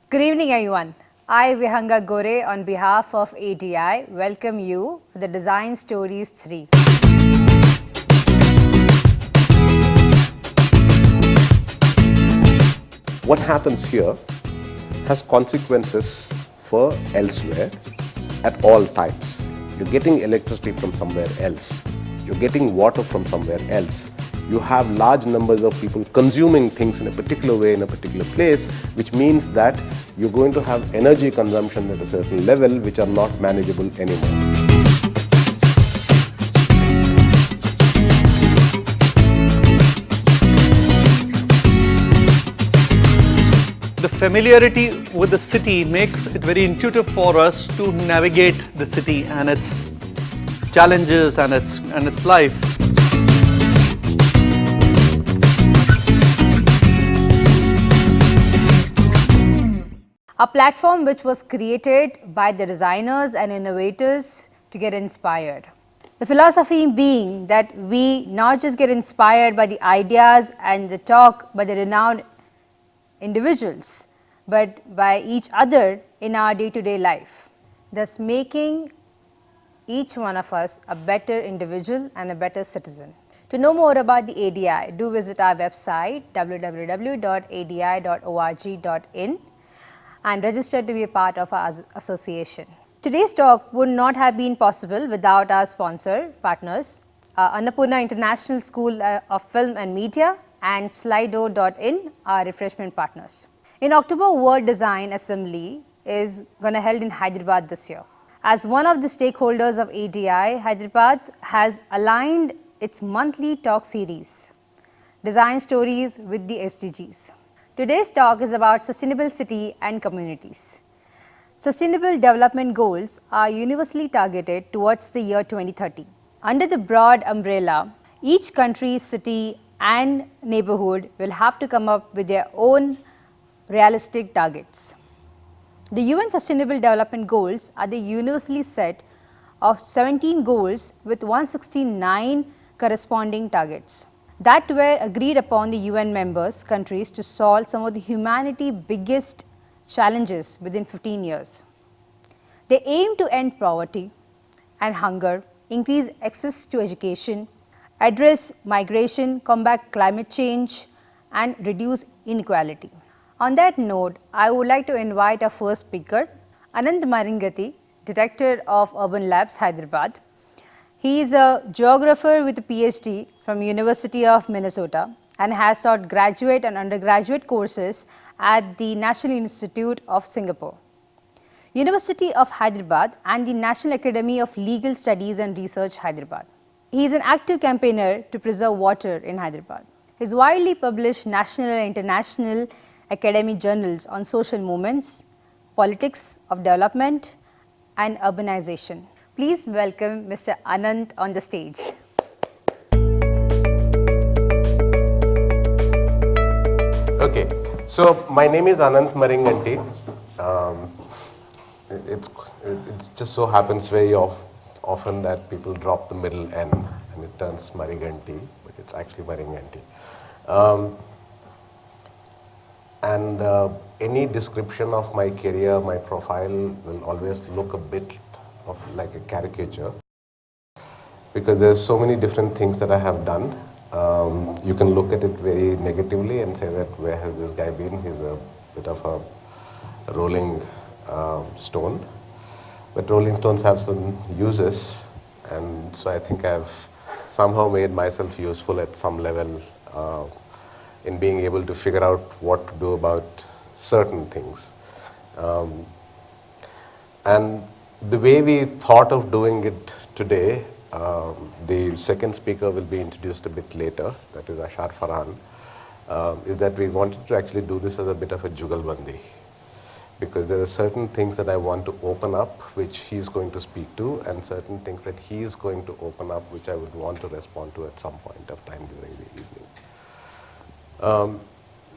Good evening, everyone. I, Vihanga Gore, on behalf of ADI, welcome you for the Design Stories 3. What happens here has consequences for elsewhere at all times. You're getting electricity from somewhere else. You're getting water from somewhere else. You have large numbers of people consuming things in a particular way in a particular place, which means that you're going to have energy consumption at a certain level which are not manageable anymore. The familiarity with the city makes it very intuitive for us to navigate the city and its challenges and its life. A platform which was created by the designers and innovators to get inspired. The philosophy being that we not just get inspired by the ideas and the talk by the renowned individuals, but by each other in our day-to-day life, thus making each one of us a better individual and a better citizen. To know more about the ADI, do visit our website www.adi.org.in and register to be a part of our association. Today's talk would not have been possible without our sponsor partners, Annapurna International School of Film and Media and Slido.in, our refreshment partners. In October, World Design Assembly is going to held in Hyderabad this year. As one of the stakeholders of ADI, Hyderabad has aligned its monthly talk series, Design Stories with the SDGs. Today's talk is about sustainable city and communities. Sustainable development goals are universally targeted towards the year 2030. Under the broad umbrella, each country, city and neighborhood will have to come up with their own realistic targets. The UN Sustainable Development Goals are the universally set of 17 goals with 169 corresponding targets that were agreed upon the UN members countries to solve some of the humanity's biggest challenges within 15 years. They aim to end poverty and hunger, increase access to education, address migration, combat climate change and reduce inequality. On that note, I would like to invite our first speaker, Ananth Maringanti, Director of Urban Labs, Hyderabad. He is a geographer with a PhD from University of Minnesota and has taught graduate and undergraduate courses at the National Institute of Singapore, University of Hyderabad and the National Academy of Legal Studies and Research, Hyderabad. He is an active campaigner to preserve water in Hyderabad. His widely published national and international academic journals on social movements, politics of development and urbanization. Please welcome Mr. Ananth on the stage. Okay, so my name is Ananth Maringanti. It just so happens very often that people drop the middle N and it turns Maringanti, but it's actually Maringanti. Any description of my career, my profile will always look a bit of like a caricature because there's so many different things that I have done. You can look at it very negatively and say that where has this guy been? He's a bit of a rolling stone. But rolling stones have some uses, and so I think I've somehow made myself useful at some level in being able to figure out what to do about certain things. And the way we thought of doing it today, the second speaker will be introduced a bit later, that is Ashar Farhan, is that we wanted to actually do this as a bit of a jugalbandi. Because there are certain things that I want to open up, which he's going to speak to, and certain things that he's going to open up, which I would want to respond to at some point of time during the evening.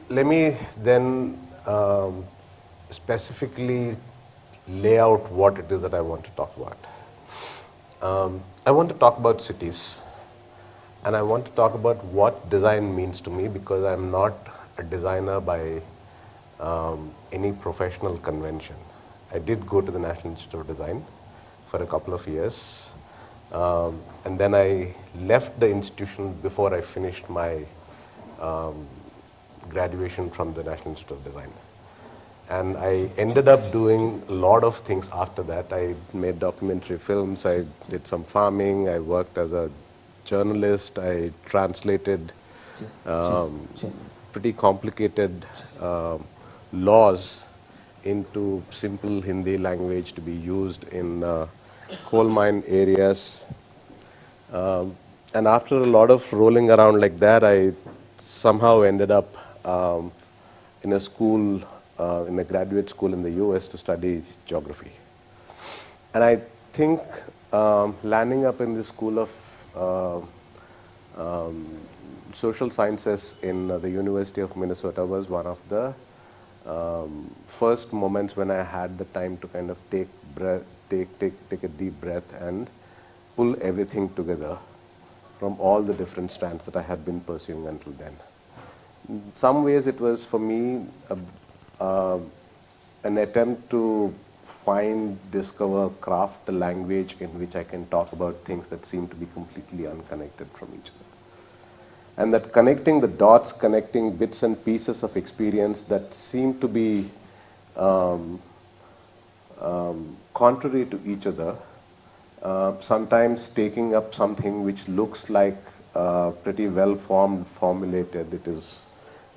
Let me then specifically lay out what it is that I want to talk about. I want to talk about cities, and I want to talk about what design means to me, because I'm not a designer by any professional convention. I did go to the National Institute of Design for a couple of years, and then I left the institution before I finished my graduation from the National Institute of Design. And I ended up doing a lot of things after that. I made documentary films, I did some farming, I worked as a journalist, I translated pretty complicated laws into simple Hindi language to be used in coal mine areas. And after a lot of rolling around like that, I somehow ended up in a school, in a graduate school in the US to study geography. And I think landing up in the School of Social Sciences in the University of Minnesota was one of the first moments when I had the time to kind of take a deep breath and pull everything together from all the different strands that I had been pursuing until then. In some ways it was for me an attempt to find, discover, craft a language in which I can talk about things that seem to be completely unconnected from each other. And that connecting the dots, connecting bits and pieces of experience that seem to be contrary to each other, sometimes taking up something which looks like pretty well formed, formulated.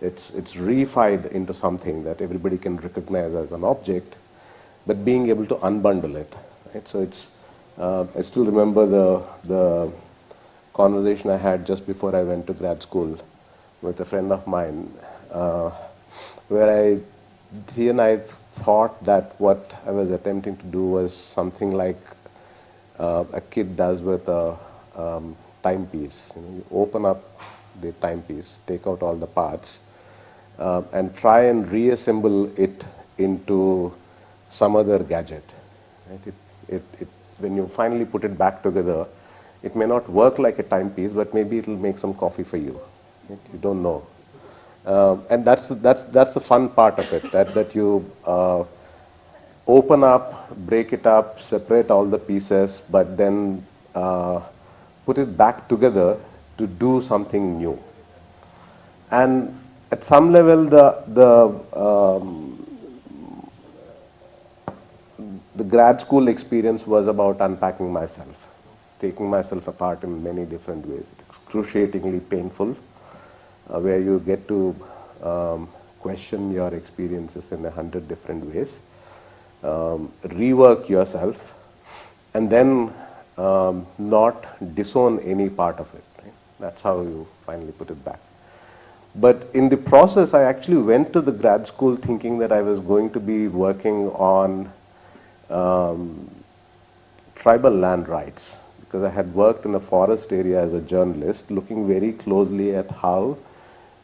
It's reified into something that everybody can recognize as an object, but being able to unbundle it. Right? So it's I still remember the conversation I had just before I went to grad school with a friend of mine, where he and I thought that what I was attempting to do was something like a kid does with a timepiece. You open up the timepiece, take out all the parts, and try and reassemble it into some other gadget. Right? When you finally put it back together, it may not work like a timepiece, but maybe it will make some coffee for you. Right? You don't know. And that's the fun part of it, that you open up, break it up, separate all the pieces, but then put it back together to do something new. And at some level, the grad school experience was about unpacking myself, taking myself apart in many different ways. It's excruciatingly painful, where you get to question your experiences in 100 different ways, rework yourself, and then not disown any part of it. Right? That's how you finally put it back. But in the process, I actually went to the grad school thinking that I was going to be working on tribal land rights, because I had worked in a forest area as a journalist, looking very closely at how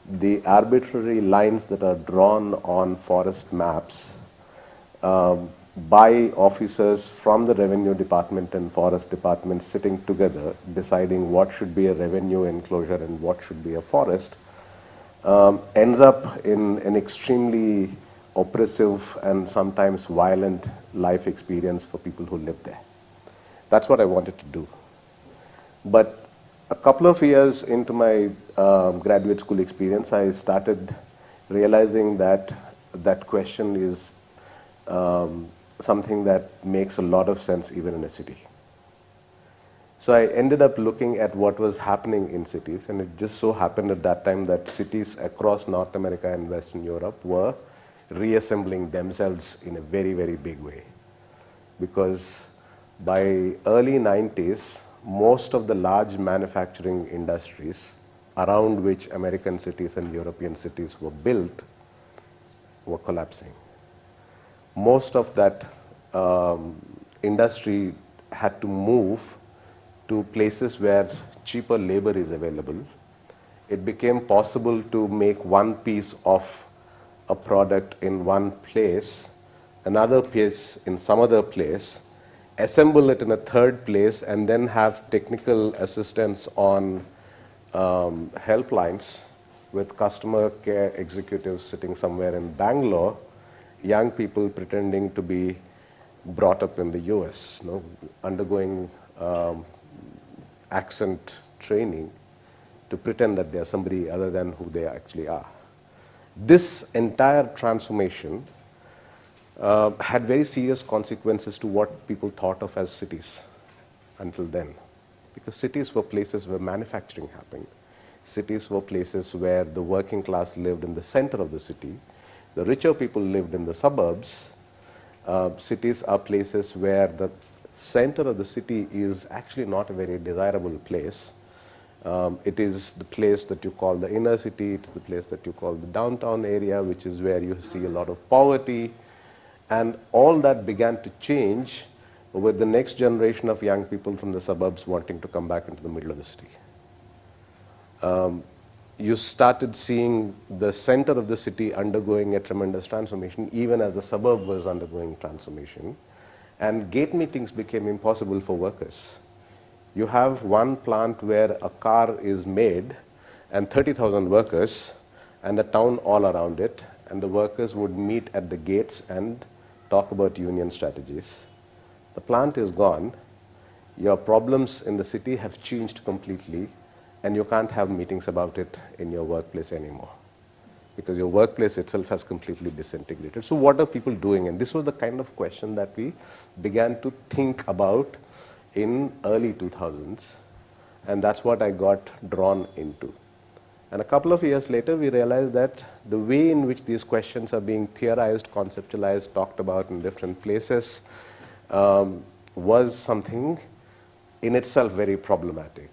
the arbitrary lines that are drawn on forest maps by officers from the revenue department and forest department sitting together, deciding what should be a revenue enclosure and what should be a forest, ends up in an extremely oppressive and sometimes violent life experience for people who live there. That's what I wanted to do. But a couple of years into my graduate school experience, I started realizing that that question is something that makes a lot of sense even in a city. So I ended up looking at what was happening in cities, and it just so happened at that time that cities across North America and Western Europe were reassembling themselves in a very, very big way. Because by early 90s, most of the large manufacturing industries around which American cities and European cities were built were collapsing. Most of that industry had to move to places where cheaper labor is available. It became possible to make one piece of a product in one place, another piece in some other place, assemble it in a third place, and then have technical assistance on helplines with customer care executives sitting somewhere in Bangalore, young people pretending to be brought up in the US, undergoing accent training to pretend that they are somebody other than who they actually are. This entire transformation had very serious consequences to what people thought of as cities until then. Because cities were places where manufacturing happened. Cities were places where the working class lived in the center of the city. The richer people lived in the suburbs. Cities are places where the center of the city is actually not a very desirable place. It is the place that you call the inner city. It's the place that you call the downtown area, which is where you see a lot of poverty. And all that began to change with the next generation of young people from the suburbs wanting to come back into the middle of the city. You started seeing the center of the city undergoing a tremendous transformation, even as the suburb was undergoing transformation. And gate meetings became impossible for workers. You have one plant where a car is made and 30,000 workers and a town all around it, and the workers would meet at the gates and talk about union strategies. The plant is gone. Your problems in the city have changed completely, and you can't have meetings about it in your workplace anymore because your workplace itself has completely disintegrated. So what are people doing? And this was the kind of question that we began to think about in early 2000s, and that's what I got drawn into. And a couple of years later, we realized that the way in which these questions are being theorized, conceptualized, talked about in different places was something in itself very problematic.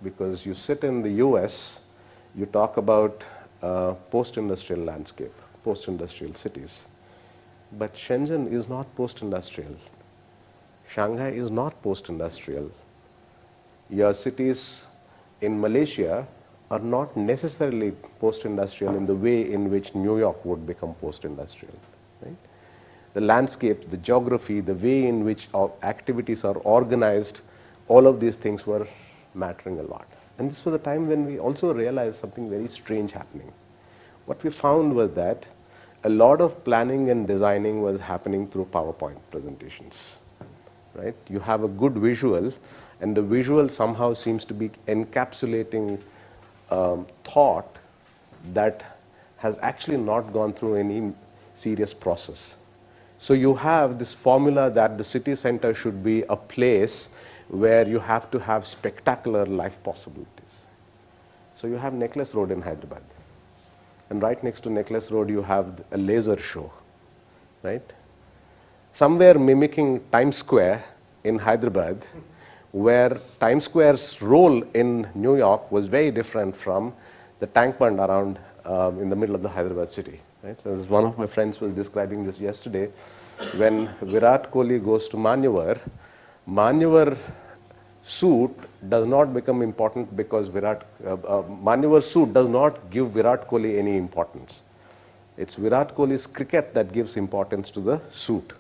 Because you sit in the US, you talk about post-industrial landscape, post-industrial cities. But Shenzhen is not post-industrial. Shanghai is not post-industrial. Your cities in Malaysia are not necessarily post-industrial in the way in which New York would become post-industrial. Right? The landscape, the geography, the way in which our activities are organized, all of these things were mattering a lot. And this was a time when we also realized something very strange happening. What we found was that a lot of planning and designing was happening through PowerPoint presentations. Right? You have a good visual, and the visual somehow seems to be encapsulating thought that has actually not gone through any serious process. So you have this formula that the city center should be a place where you have to have spectacular life possibilities. So you have Necklace Road in Hyderabad. And right next to Necklace Road, you have a laser show. Right? Somewhere mimicking Times Square in Hyderabad, where Times Square's role in New York was very different from the tank bund around in the middle of the Hyderabad city. Right? As one of my friends was describing this yesterday, when Virat Kohli goes to Manyavar suit does not become important because Manyavar suit does not give Virat Kohli any importance. It's Virat Kohli's cricket that gives importance to the suit.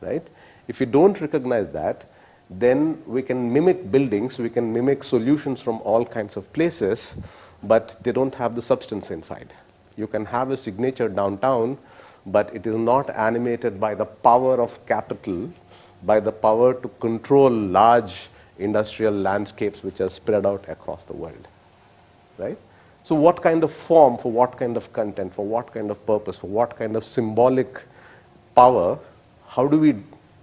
Right? If you don't recognize that, then we can mimic buildings, we can mimic solutions from all kinds of places, but they don't have the substance inside. You can have a signature downtown, but it is not animated by the power of capital, by the power to control large industrial landscapes which are spread out across the world. Right? So what kind of form, for what kind of content, for what kind of purpose, for what kind of symbolic power, how do we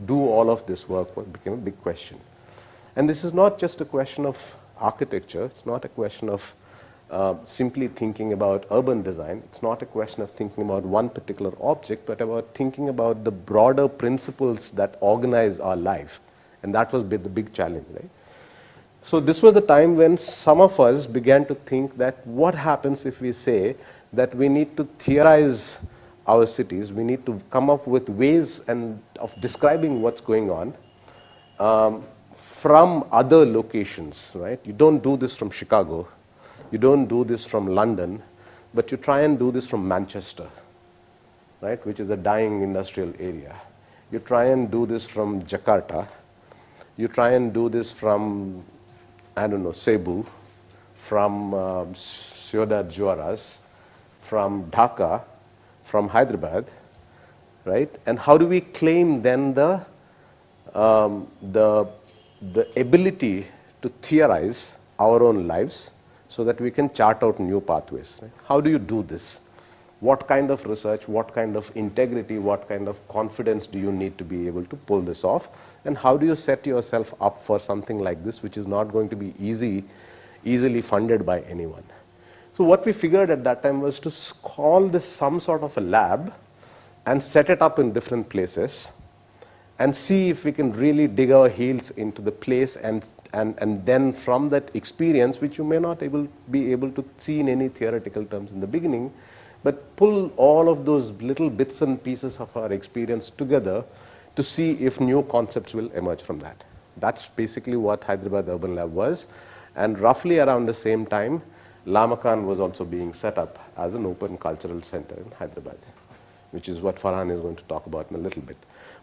do all of this work became a big question. And this is not just a question of architecture, it's not a question of simply thinking about urban design, it's not a question of thinking about one particular object, but about thinking about the broader principles that organize our life. And that was the big challenge, right? So this was the time when some of us began to think that what happens if we say that we need to theorize our cities, we need to come up with ways of describing what's going on from other locations, right? You don't do this from Chicago, you don't do this from London, but you try and do this from Manchester, right, which is a dying industrial area. You try and do this from Jakarta, you try and do this from, I don't know, Cebu, from Ciudad Juarez, from Dhaka, from Hyderabad, right? And how do we claim then the ability to theorize our own lives so that we can chart out new pathways? Right? How do you do this? What kind of research, what kind of integrity, what kind of confidence do you need to be able to pull this off? And how do you set yourself up for something like this, which is not going to be easily funded by anyone? So what we figured at that time was to call this some sort of a lab and set it up in different places and see if we can really dig our heels into the place, and then from that experience, which you may not be able to see in any theoretical terms in the beginning, but pull all of those little bits and pieces of our experience together to see if new concepts will emerge from that. That's basically what Hyderabad Urban Lab was. And roughly around the same time, Lamakan was also being set up as an open cultural center in Hyderabad, which is what Farhan is going to talk about in a little bit.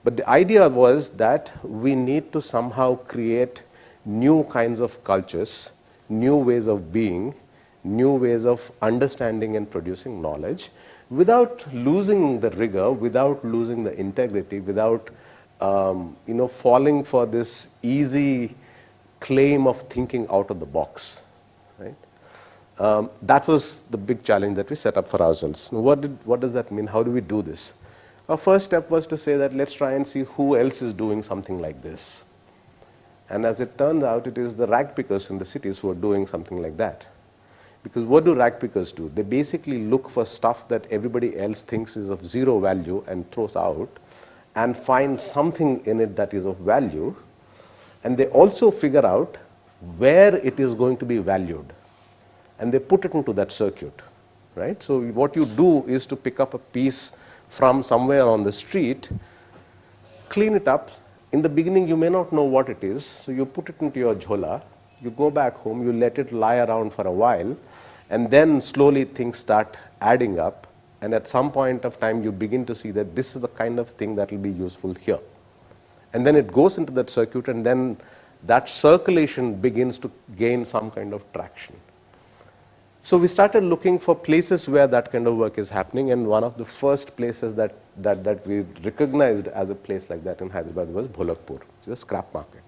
But the idea was that we need to somehow create new kinds of cultures, new ways of being, new ways of understanding and producing knowledge without losing the rigor, without losing the integrity, without falling for this easy claim of thinking out of the box. Right? That was the big challenge that we set up for ourselves. Now, what does that mean? How do we do this? Our first step was to say that let's try and see who else is doing something like this. And as it turns out, it is the rag pickers in the cities who are doing something like that. Because what do rag pickers do? They basically look for stuff that everybody else thinks is of zero value and throws out, and find something in it that is of value. And they also figure out where it is going to be valued, and they put it into that circuit, right? So what you do is to pick up a piece from somewhere on the street, clean it up. In the beginning, you may not know what it is, so you put it into your jhola, you go back home, you let it lie around for a while, and then slowly things start adding up, and at some point of time, you begin to see that this is the kind of thing that will be useful here. And then it goes into that circuit, and then that circulation begins to gain some kind of traction. So we started looking for places where that kind of work is happening, and one of the first places that we recognized as a place like that in Hyderabad was Bholakpur, which is a scrap market.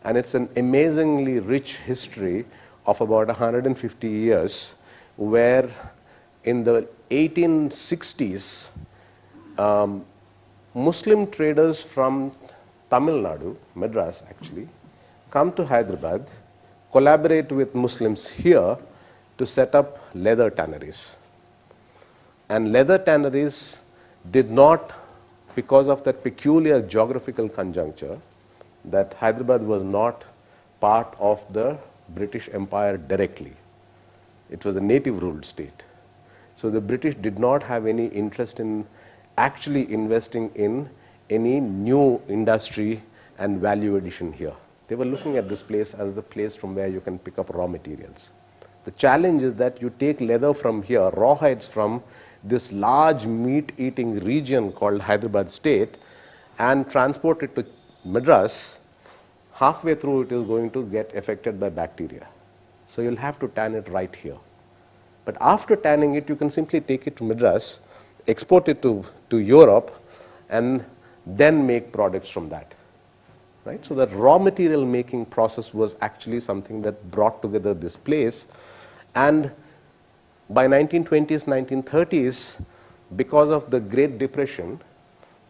And it's an amazingly rich history of about 150 years, where in the 1860s, Muslim traders from Tamil Nadu, Madras actually, come to Hyderabad, collaborate with Muslims here to set up leather tanneries. And leather tanneries did not, because of that peculiar geographical conjuncture, that Hyderabad was not part of the British Empire directly. It was a native ruled state. So the British did not have any interest in actually investing in any new industry and value addition here. They were looking at this place as the place from where you can pick up raw materials. The challenge is that you take leather from here, raw hides from this large meat-eating region called Hyderabad state, and transport it to Madras. Halfway through it is going to get affected by bacteria. So you'll have to tan it right here. But after tanning it, you can simply take it to Madras, export it to Europe, and then make products from that. Right? So that raw material making process was actually something that brought together this place. And by 1920s, 1930s, because of the Great Depression,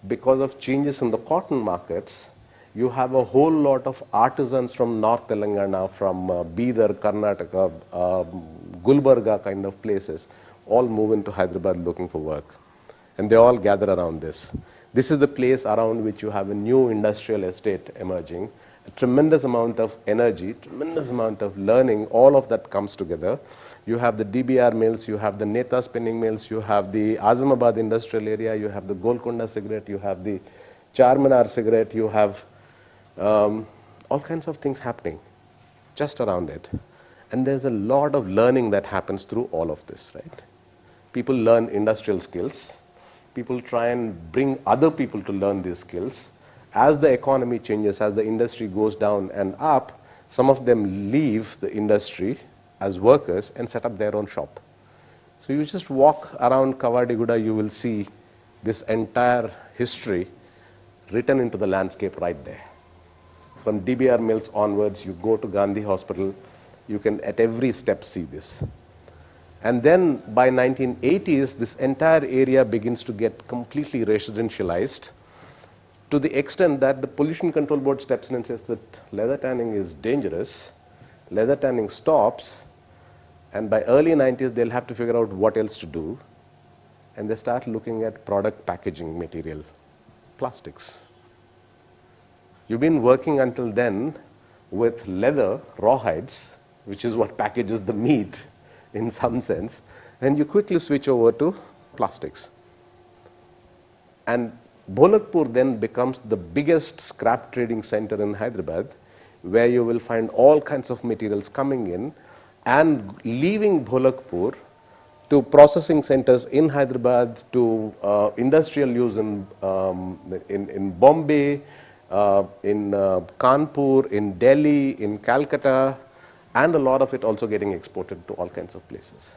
because of changes in the cotton markets, you have a whole lot of artisans from North Telangana, from Bidar, Karnataka, Gulbarga kind of places, all move into Hyderabad looking for work. And they all gather around this. This is the place around which you have a new industrial estate emerging, a tremendous amount of energy, tremendous amount of learning, all of that comes together. You have the DBR mills, you have the Neta spinning mills, you have the Azamabad industrial area, you have the Golconda cigarette, you have the Charminar cigarette, you have all kinds of things happening just around it. And there's a lot of learning that happens through all of this, right? People learn industrial skills. People try and bring other people to learn these skills. As the economy changes, as the industry goes down and up, some of them leave the industry as workers and set up their own shop. So you just walk around Kavariguda, you will see this entire history written into the landscape right there. From DBR Mills onwards, you go to Gandhi Hospital, you can at every step see this. And then by 1980s, this entire area begins to get completely residentialized to the extent that the Pollution Control Board steps in and says that leather tanning is dangerous, leather tanning stops, and by early 90s, they'll have to figure out what else to do. And they start looking at product packaging material, plastics. You've been working until then with leather, rawhides, which is what packages the meat in some sense, and you quickly switch over to plastics. And Bholakpur then becomes the biggest scrap trading center in Hyderabad, where you will find all kinds of materials coming in and leaving Bholakpur to processing centers in Hyderabad, to industrial use in Bombay, in Kanpur, in Delhi, in Calcutta, and a lot of it also getting exported to all kinds of places.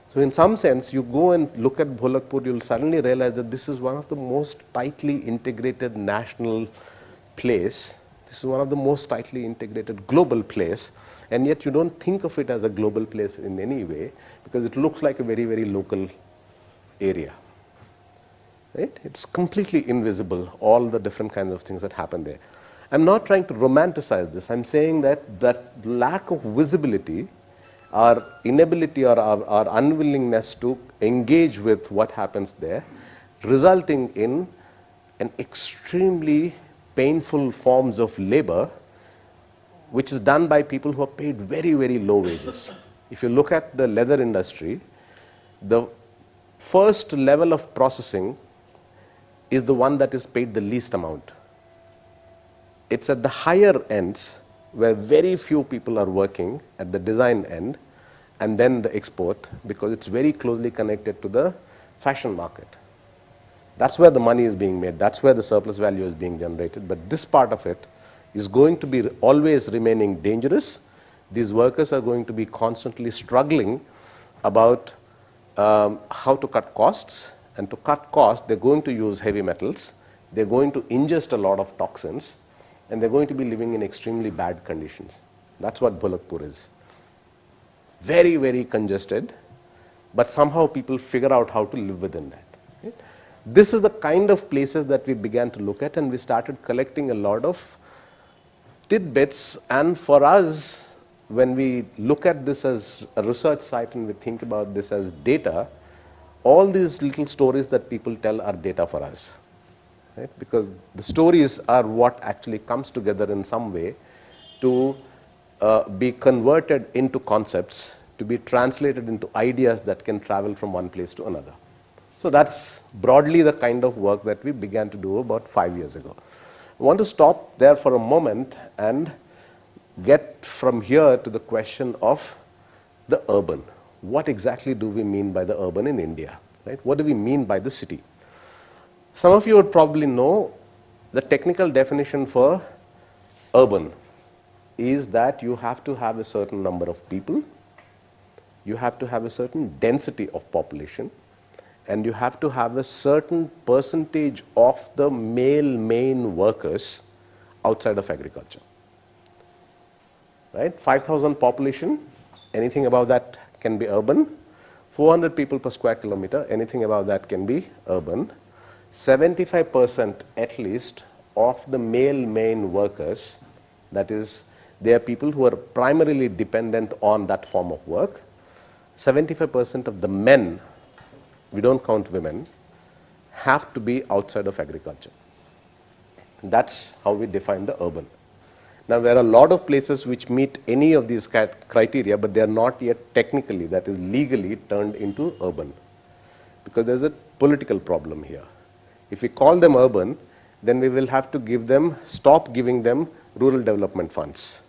So in some sense, you go and look at Bholakpur, you'll suddenly realize that this is one of the most tightly integrated national place. This is one of the most tightly integrated global place, and yet you don't think of it as a global place in any way because it looks like a very, very local area. Right? It's completely invisible, all the different kinds of things that happen there. I'm not trying to romanticize this. I'm saying that that lack of visibility, our inability or our unwillingness to engage with what happens there, resulting in an extremely painful forms of labor, which is done by people who are paid very, very low wages. If you look at the leather industry, the first level of processing is the one that is paid the least amount. It's at the higher ends where very few people are working at the design end, and then the export, because it's very closely connected to the fashion market. That's where the money is being made. That's where the surplus value is being generated. But this part of it is going to be always remaining dangerous. These workers are going to be constantly struggling about how to cut costs. And to cut costs, they're going to use heavy metals. They're going to ingest a lot of toxins. And they're going to be living in extremely bad conditions. That's what Bholakpur is. Very, very congested. But somehow people figure out how to live within that. Right? This is the kind of places that we began to look at, and we started collecting a lot of tidbits. And for us, when we look at this as a research site and we think about this as data, all these little stories that people tell are data for us. Right? Because the stories are what actually comes together in some way to be converted into concepts, to be translated into ideas that can travel from one place to another. So that's broadly the kind of work that we began to do about 5 years ago. I want to stop there for a moment and get from here to the question of the urban. What exactly do we mean by the urban in India? Right? What do we mean by the city? Some of you would probably know the technical definition for urban is that you have to have a certain number of people, you have to have a certain density of population, and you have to have a certain percentage of the male main workers outside of agriculture. Right? 5,000 population, anything above that can be urban. 400 people per square kilometer, anything above that can be urban. 75% at least of the male main workers, that is, they are people who are primarily dependent on that form of work. 75% of the men, we don't count women, have to be outside of agriculture. That's how we define the urban. Now, there are a lot of places which meet any of these criteria, but they are not yet technically, that is legally, turned into urban. Because there's a political problem here. If we call them urban, then we will have to stop giving them rural development funds.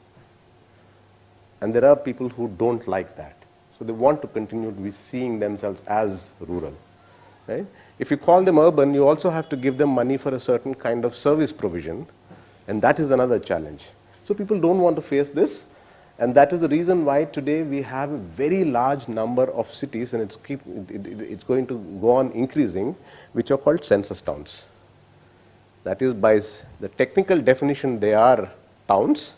And there are people who don't like that. So they want to continue to be seeing themselves as rural. Right? If you call them urban, you also have to give them money for a certain kind of service provision, and that is another challenge. So people don't want to face this, And that is the reason why today we have a very large number of cities, and it's going to go on increasing, which are called census towns. That is, by the technical definition, they are towns,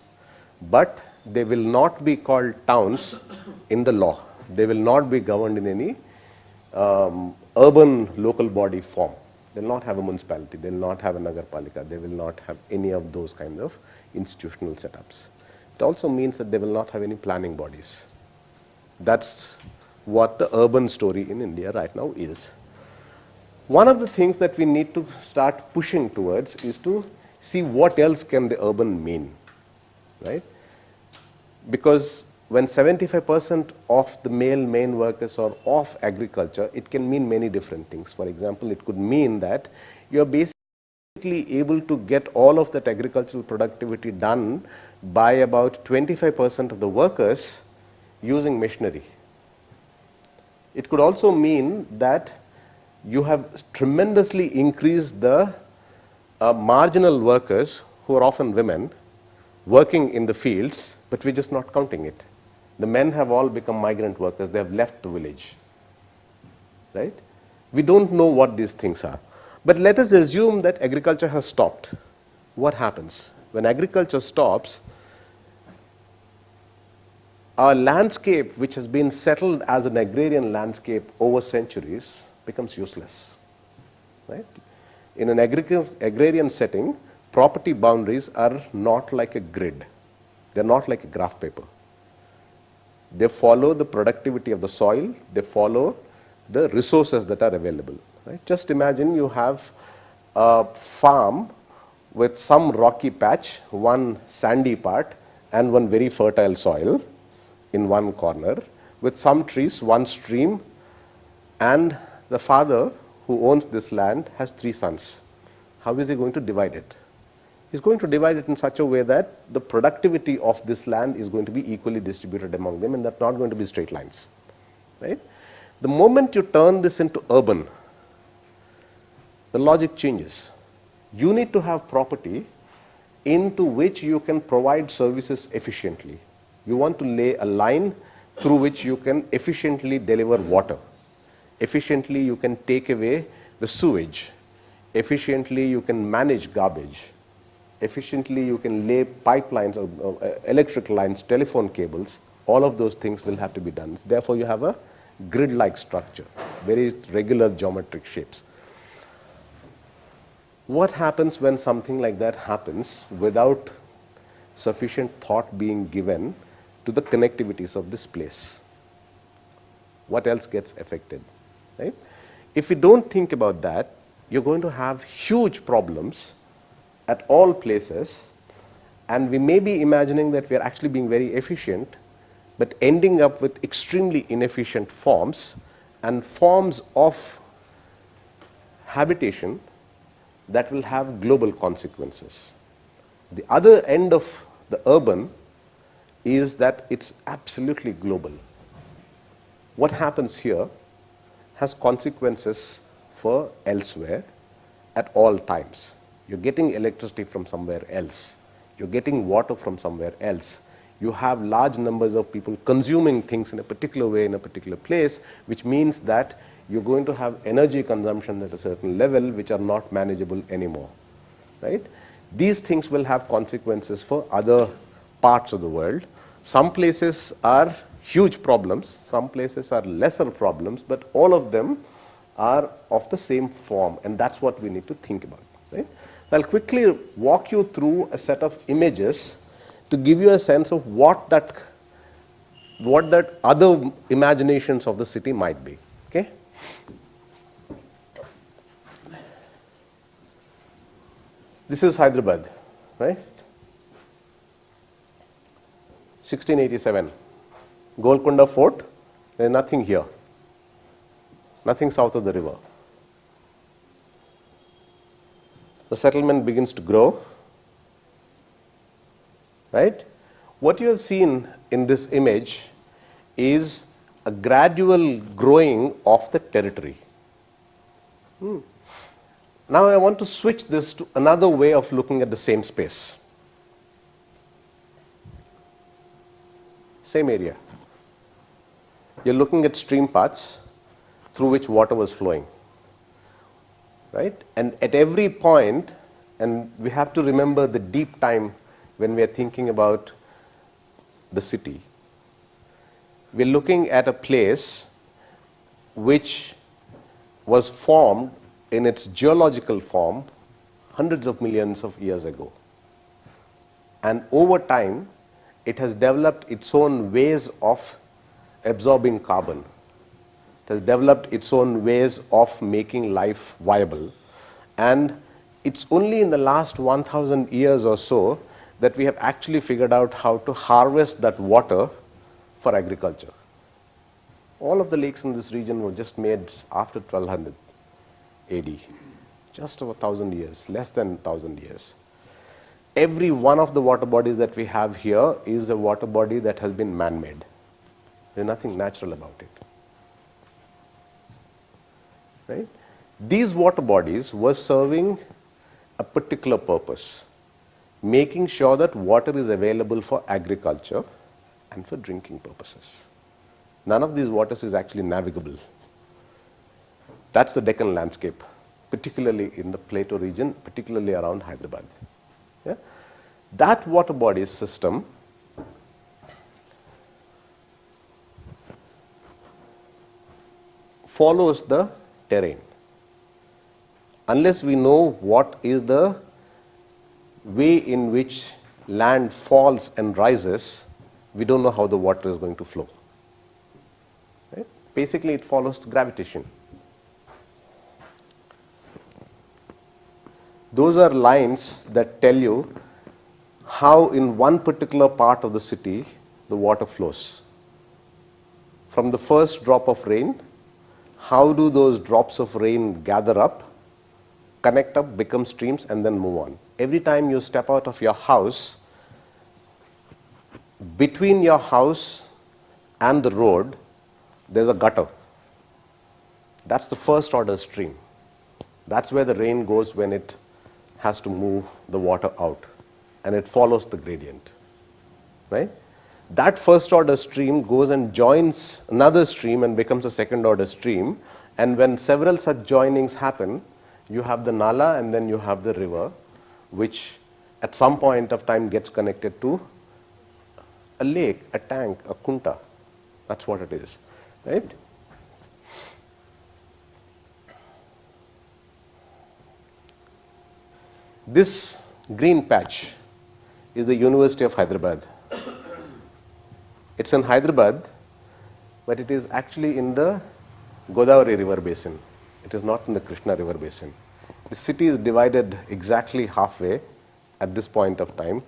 but they will not be called towns in the law. They will not be governed in any urban local body form. They will not have a municipality, they will not have a nagarpalika, they will not have any of those kind of institutional setups. It also means that they will not have any planning bodies. That's what the urban story in India right now is. One of the things that we need to start pushing towards is to see what else can the urban mean, right? Because when 75% of the male main workers are of agriculture, it can mean many different things. For example, it could mean that you are basically able to get all of that agricultural productivity done by about 25% of the workers using machinery. It could also mean that you have tremendously increased the marginal workers, who are often women, working in the fields, but we're just not counting it. The men have all become migrant workers, they have left the village, right? We don't know what these things are. But let us assume that agriculture has stopped. What happens? When agriculture stops, our landscape, which has been settled as an agrarian landscape over centuries, becomes useless, right? In an agrarian setting, property boundaries are not like a grid. They're not like a graph paper. They follow the productivity of the soil, they follow the resources that are available, right? Just imagine you have a farm with some rocky patch, one sandy part, and one very fertile soil in one corner, with some trees, one stream, and the father who owns this land has 3 sons. How is he going to divide it? He's going to divide it in such a way that the productivity of this land is going to be equally distributed among them, and that's not going to be straight lines, right? The moment you turn this into urban, the logic changes. You need to have property into which you can provide services efficiently. You want to lay a line through which you can efficiently deliver water. Efficiently you can take away the sewage. Efficiently you can manage garbage. Efficiently you can lay pipelines, electric lines, telephone cables. All of those things will have to be done. Therefore you have a grid-like structure, very regular geometric shapes. What happens when something like that happens without sufficient thought being given to the connectivities of this place? What else gets affected, right? If we don't think about that, you're going to have huge problems at all places, and we may be imagining that we are actually being very efficient, but ending up with extremely inefficient forms and forms of habitation that will have global consequences. The other end of the urban is that it's absolutely global. What happens here has consequences for elsewhere at all times. You're getting electricity from somewhere else. You're getting water from somewhere else. You have large numbers of people consuming things in a particular way in a particular place, which means that you're going to have energy consumption at a certain level which are not manageable anymore, right? These things will have consequences for other parts of the world. Some places are huge problems, some places are lesser problems, but all of them are of the same form, and that's what we need to think about, right? I'll quickly walk you through a set of images to give you a sense of what that other imaginations of the city might be, okay? This is Hyderabad, right? 1687. Golconda Fort, there is nothing here, nothing south of the river. The settlement begins to grow, right? What you have seen in this image is a gradual growing of the territory. Now I want to switch this to another way of looking at the same space. same area. You're looking at stream paths through which water was flowing, right? And at every point, and we have to remember the deep time when we are thinking about the city. We're looking at a place which was formed in its geological form hundreds of millions of years ago. And over time, it has developed its own ways of absorbing carbon. It has developed its own ways of making life viable. And it's only in the last 1,000 years or so that we have actually figured out how to harvest that water for agriculture. All of the lakes in this region were just made after 1200 AD, just over 1,000 years, less than 1,000 years. Every one of the water bodies that we have here is a water body that has been man-made. There's nothing natural about it. Right? These water bodies were serving a particular purpose, making sure that water is available for agriculture and for drinking purposes. None of these waters is actually navigable. That's the Deccan landscape, particularly in the Plateau region, particularly around Hyderabad. Yeah? That water body system follows the terrain. Unless we know what is the way in which land falls and rises, we don't know how the water is going to flow. Right? Basically, it follows gravitation. Those are lines that tell you how in one particular part of the city the water flows. From the first drop of rain, how do those drops of rain gather up, connect up, become streams, and then move on. Every time you step out of your house, between your house and the road, there's a gutter. That's the first order stream. That's where the rain goes when it has to move the water out, and it follows the gradient. Right? That first order stream goes and joins another stream and becomes a second order stream, and when several such joinings happen, you have the nala and then you have the river, which at some point of time gets connected to a lake, a tank, a kunta. That's what it is, right? This green patch is the University of Hyderabad. It's in Hyderabad, but it is actually in the Godavari river basin. It is not in the Krishna river basin. The city is divided exactly halfway at this point of time.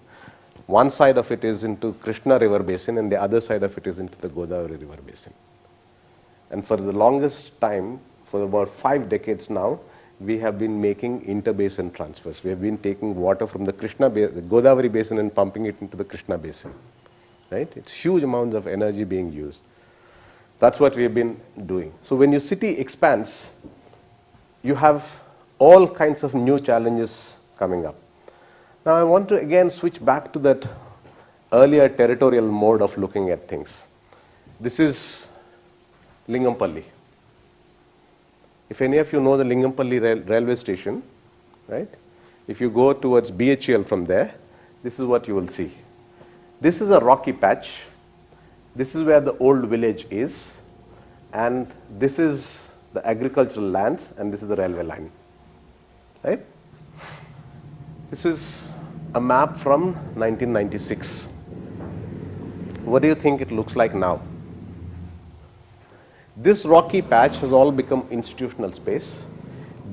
One side of it is into Krishna river basin and the other side of it is into the Godavari river basin. And for the longest time, for about 5 decades now, we have been making interbasin transfers. We have been taking water from the the Godavari basin and pumping it into the Krishna basin. Right? It's huge amounts of energy being used. That's what we have been doing. So when your city expands, you have all kinds of new challenges coming up. Now I want to again switch back to that earlier territorial mode of looking at things. This is Lingampalli. If any of you know the Lingampalli railway station, right? If you go towards BHL from there, this is what you will see. This is a rocky patch. This is where the old village is, and this is the agricultural lands, and this is the railway line. Right? This is a map from 1996. What do you think it looks like now? This rocky patch has all become institutional space.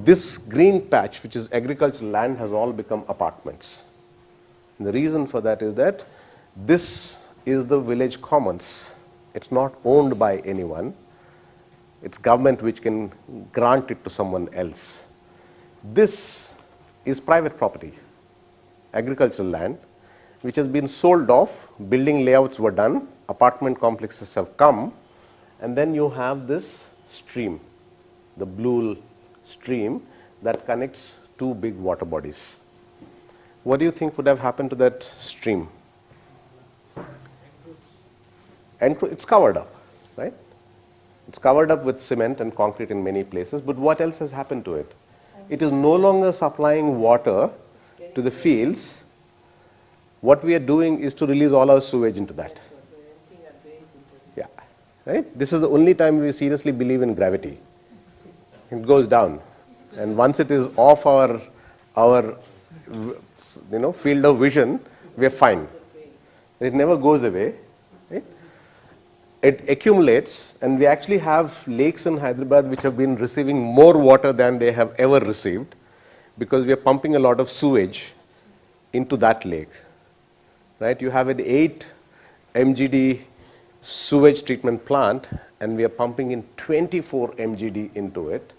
This green patch, which is agricultural land, has all become apartments. And the reason for that is that this is the village commons. It's not owned by anyone. It's government which can grant it to someone else. This is private property, agricultural land, which has been sold off. Building layouts were done, apartment complexes have come, and then you have this stream, the blue stream that connects two big water bodies. What do you think would have happened to that stream? it's covered up, right? It's covered up with cement and concrete in many places, but what else has happened to it? It is no longer supplying water to the fields. What we are doing is to release all our sewage into that. Yeah, right? This is the only time we seriously believe in gravity. It goes down, and once it is off our field of vision, we are fine. It never goes away. Right? It accumulates, and we actually have lakes in Hyderabad which have been receiving more water than they have ever received, because we are pumping a lot of sewage into that lake. Right? You have an 8 MGD sewage treatment plant, and we are pumping in 24 MGD into it.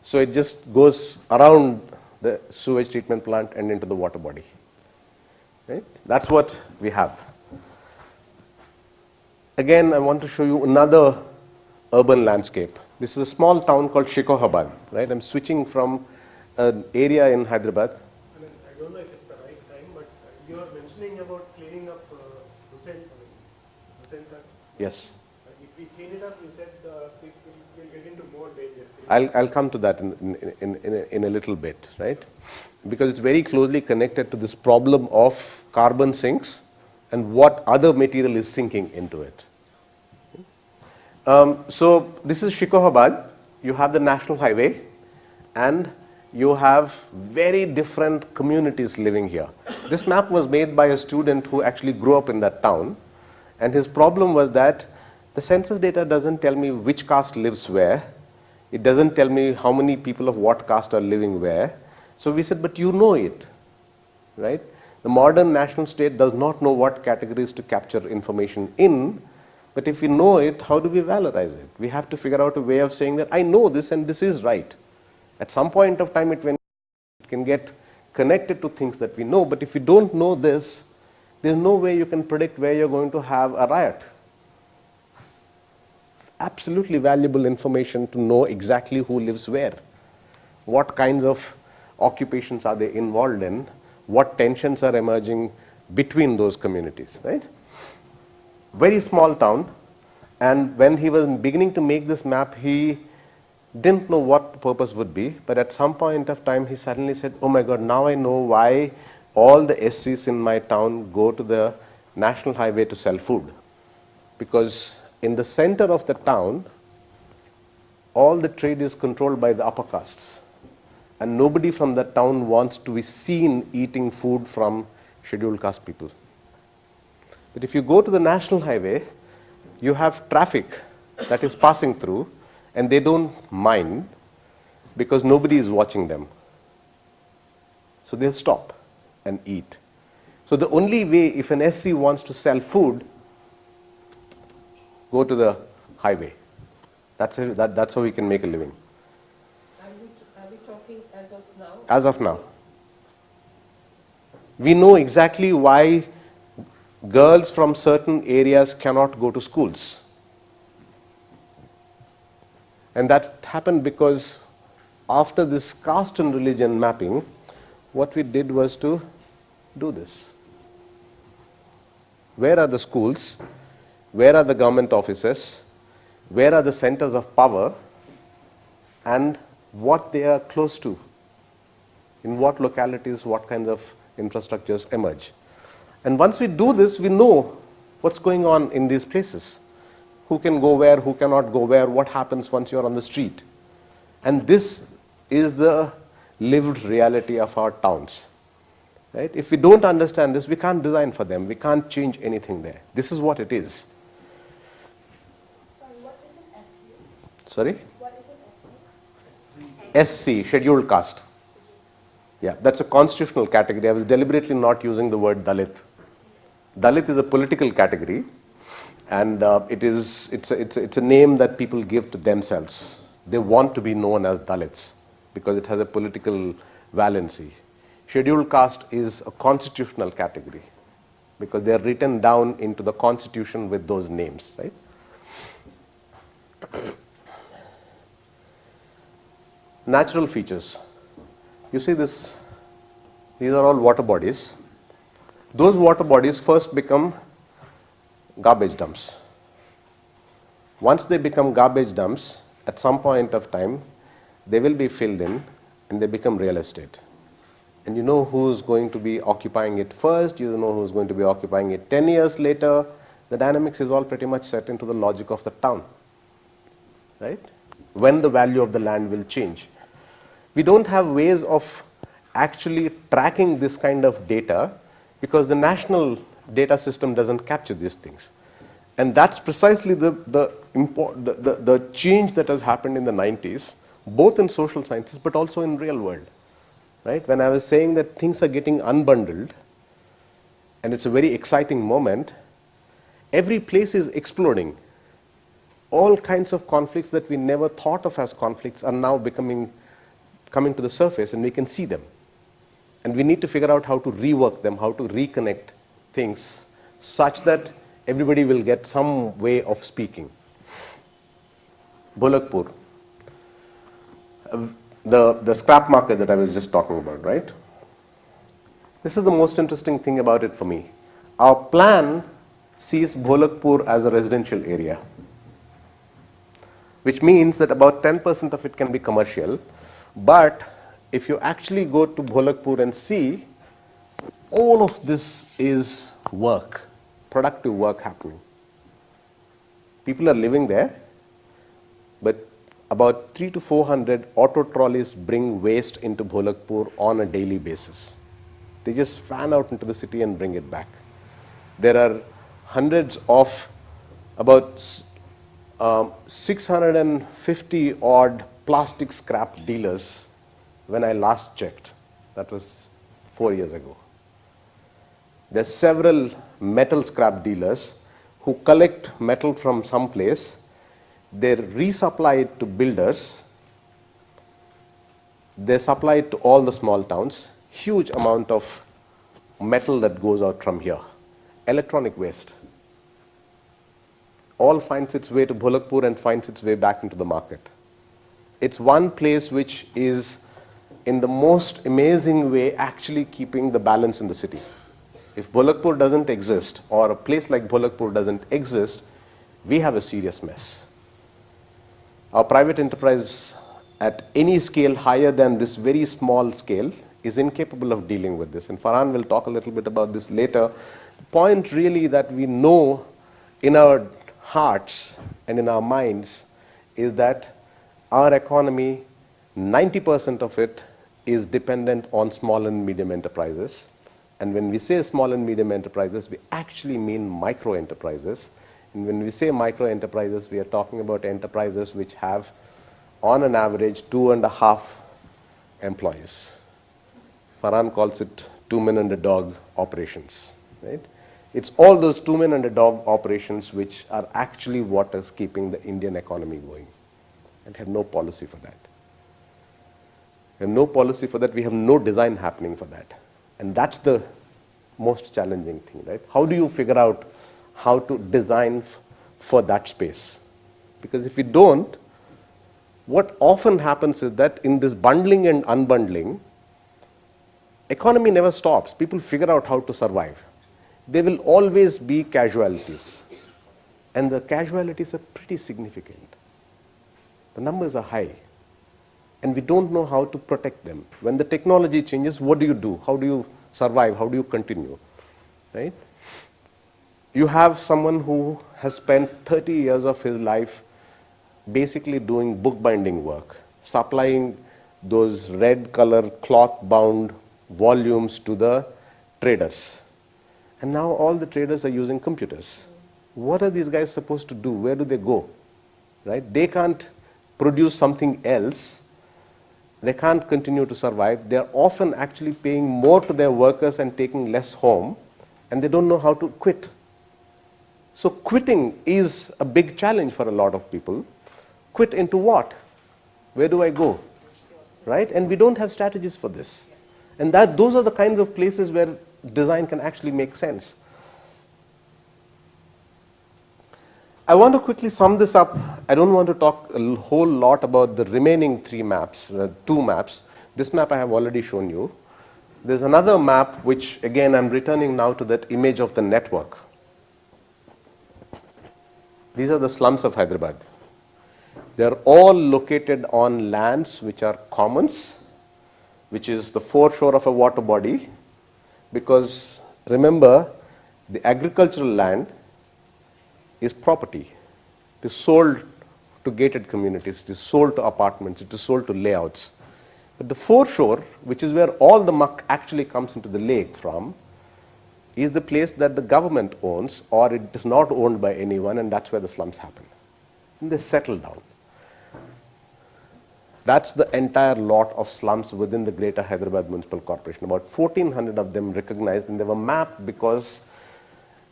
So it just goes around the sewage treatment plant and into the water body. Right? That's what we have. Again, I want to show you another urban landscape. This is a small town called Shikohabad. Right? I'm switching from an area in Hyderabad. I don't know if it's the right time, but you are mentioning about cleaning up Hussain sir. Yes. If we clean it up, you said we'll get into more danger. I'll come to that in a little bit, right? Because it's very closely connected to this problem of carbon sinks and what other material is sinking into it. So this is Shikohabad. You have the national highway, and you have very different communities living here. This map was made by a student who actually grew up in that town, and his problem was that the census data doesn't tell me which caste lives where. It doesn't tell me how many people of what caste are living where. So we said, but you know it, right? The modern national state does not know what categories to capture information in, but if we know it, how do we valorize it? We have to figure out a way of saying that I know this and this is right. At some point of time, it can get connected to things that we know, but if you don't know this, there's no way you can predict where you're going to have a riot. Absolutely valuable information to know exactly who lives where, what kinds of occupations are they involved in, what tensions are emerging between those communities, right? Very small town, and when he was beginning to make this map, he didn't know what the purpose would be, but at some point of time he suddenly said, oh my God, now I know why all the SCs in my town go to the national highway to sell food. Because in the center of the town, all the trade is controlled by the upper castes, and nobody from that town wants to be seen eating food from scheduled caste people. But if you go to the national highway, you have traffic that is passing through, and they don't mind because nobody is watching them. So they'll stop and eat. So the only way, if an SC wants to sell food, go to the highway. That's how we can make a living. Are we talking as of now? As of now. We know exactly why girls from certain areas cannot go to schools. And that happened because after this caste and religion mapping, what we did was to do this. Where are the schools? Where are the government offices? Where are the centers of power? And what they are close to? In what localities, what kinds of infrastructures emerge? And once we do this, we know what's going on in these places. Who can go where, who cannot go where, what happens once you're on the street. And this is the lived reality of our towns. Right? If we don't understand this, we can't design for them. We can't change anything there. This is what it is. Sorry, what is an SC? Sorry? What is an SC? SC, scheduled caste. Yeah, that's a constitutional category. I was deliberately not using the word Dalit. Dalit is a political category, and it's a name that people give to themselves. They want to be known as Dalits because it has a political valency. Scheduled caste is a constitutional category because they are written down into the constitution with those names, right? Natural features. You see this, these are all water bodies. Those water bodies first become garbage dumps. Once they become garbage dumps, at some point of time, they will be filled in and they become real estate. And you know who's going to be occupying it first, you know who's going to be occupying it 10 years later. The dynamics is all pretty much set into the logic of the town, right? When the value of the land will change. We don't have ways of actually tracking this kind of data because the national data system doesn't capture these things. And that's precisely the change that has happened in the 90s, both in social sciences but also in real world. Right? When I was saying that things are getting unbundled, and it's a very exciting moment, every place is exploding. All kinds of conflicts that we never thought of as conflicts are now coming to the surface, and we can see them. And we need to figure out how to rework them, how to reconnect things such that everybody will get some way of speaking. Bholakpur. The scrap market that I was just talking about, right? This is the most interesting thing about it for me. Our plan sees Bholakpur as a residential area, which means that about 10% of it can be commercial. But if you actually go to Bholakpur and see, all of this is work, productive work happening. People are living there, but about 300 to 400 auto trolleys bring waste into Bholakpur on a daily basis. They just fan out into the city and bring it back. There are hundreds of about 650 odd plastic scrap dealers when I last checked. That was 4 years ago. There are several metal scrap dealers who collect metal from some place. They resupply it to builders. They supply it to all the small towns. Huge amount of metal that goes out from here. Electronic waste. All finds its way to Bholakpur and finds its way back into the market. It's one place which is in the most amazing way actually keeping the balance in the city. If Bholakpur doesn't exist, or a place like Bholakpur doesn't exist, we have a serious mess. Our private enterprise at any scale higher than this very small scale is incapable of dealing with this. And Farhan will talk a little bit about this later. The point really that we know in our hearts and in our minds is that our economy, 90% of it is dependent on small and medium enterprises. And when we say small and medium enterprises, we actually mean micro enterprises. And when we say micro enterprises, we are talking about enterprises which have, on an average, 2.5 employees. Farhan calls it 2 men and a dog operations. Right? It's all those 2 men and a dog operations which are actually what is keeping the Indian economy going. And we have no policy for that. We have no policy for that. We have no design happening for that. And that's the most challenging thing, right? How do you figure out how to design for that space? Because if we don't, what often happens is that in this bundling and unbundling, economy never stops. People figure out how to survive. There will always be casualties. And the casualties are pretty significant. The numbers are high. And we don't know how to protect them. When the technology changes, what do you do? How do you survive? How do you continue? Right? You have someone who has spent 30 years of his life basically doing bookbinding work, supplying those red color cloth bound volumes to the traders. And now all the traders are using computers. What are these guys supposed to do? Where do they go? Right? They can't produce something else. They can't continue to survive. They're often actually paying more to their workers and taking less home, and they don't know how to quit. So quitting is a big challenge for a lot of people. Quit into what? Where do I go? Right? And we don't have strategies for this. And those are the kinds of places where design can actually make sense. I want to quickly sum this up. I don't want to talk a whole lot about the remaining 2 maps. This map I have already shown you. There's another map which, again, I'm returning now to that image of the network. These are the slums of Hyderabad. They are all located on lands which are commons, which is the foreshore of a water body, because remember, the agricultural land is property. It is sold to gated communities, it is sold to apartments, it is sold to layouts. But the foreshore, which is where all the muck actually comes into the lake from, is the place that the government owns, or it is not owned by anyone, and that's where the slums happen. And they settle down. That's the entire lot of slums within the Greater Hyderabad Municipal Corporation. About 1,400 of them recognized, and they were mapped because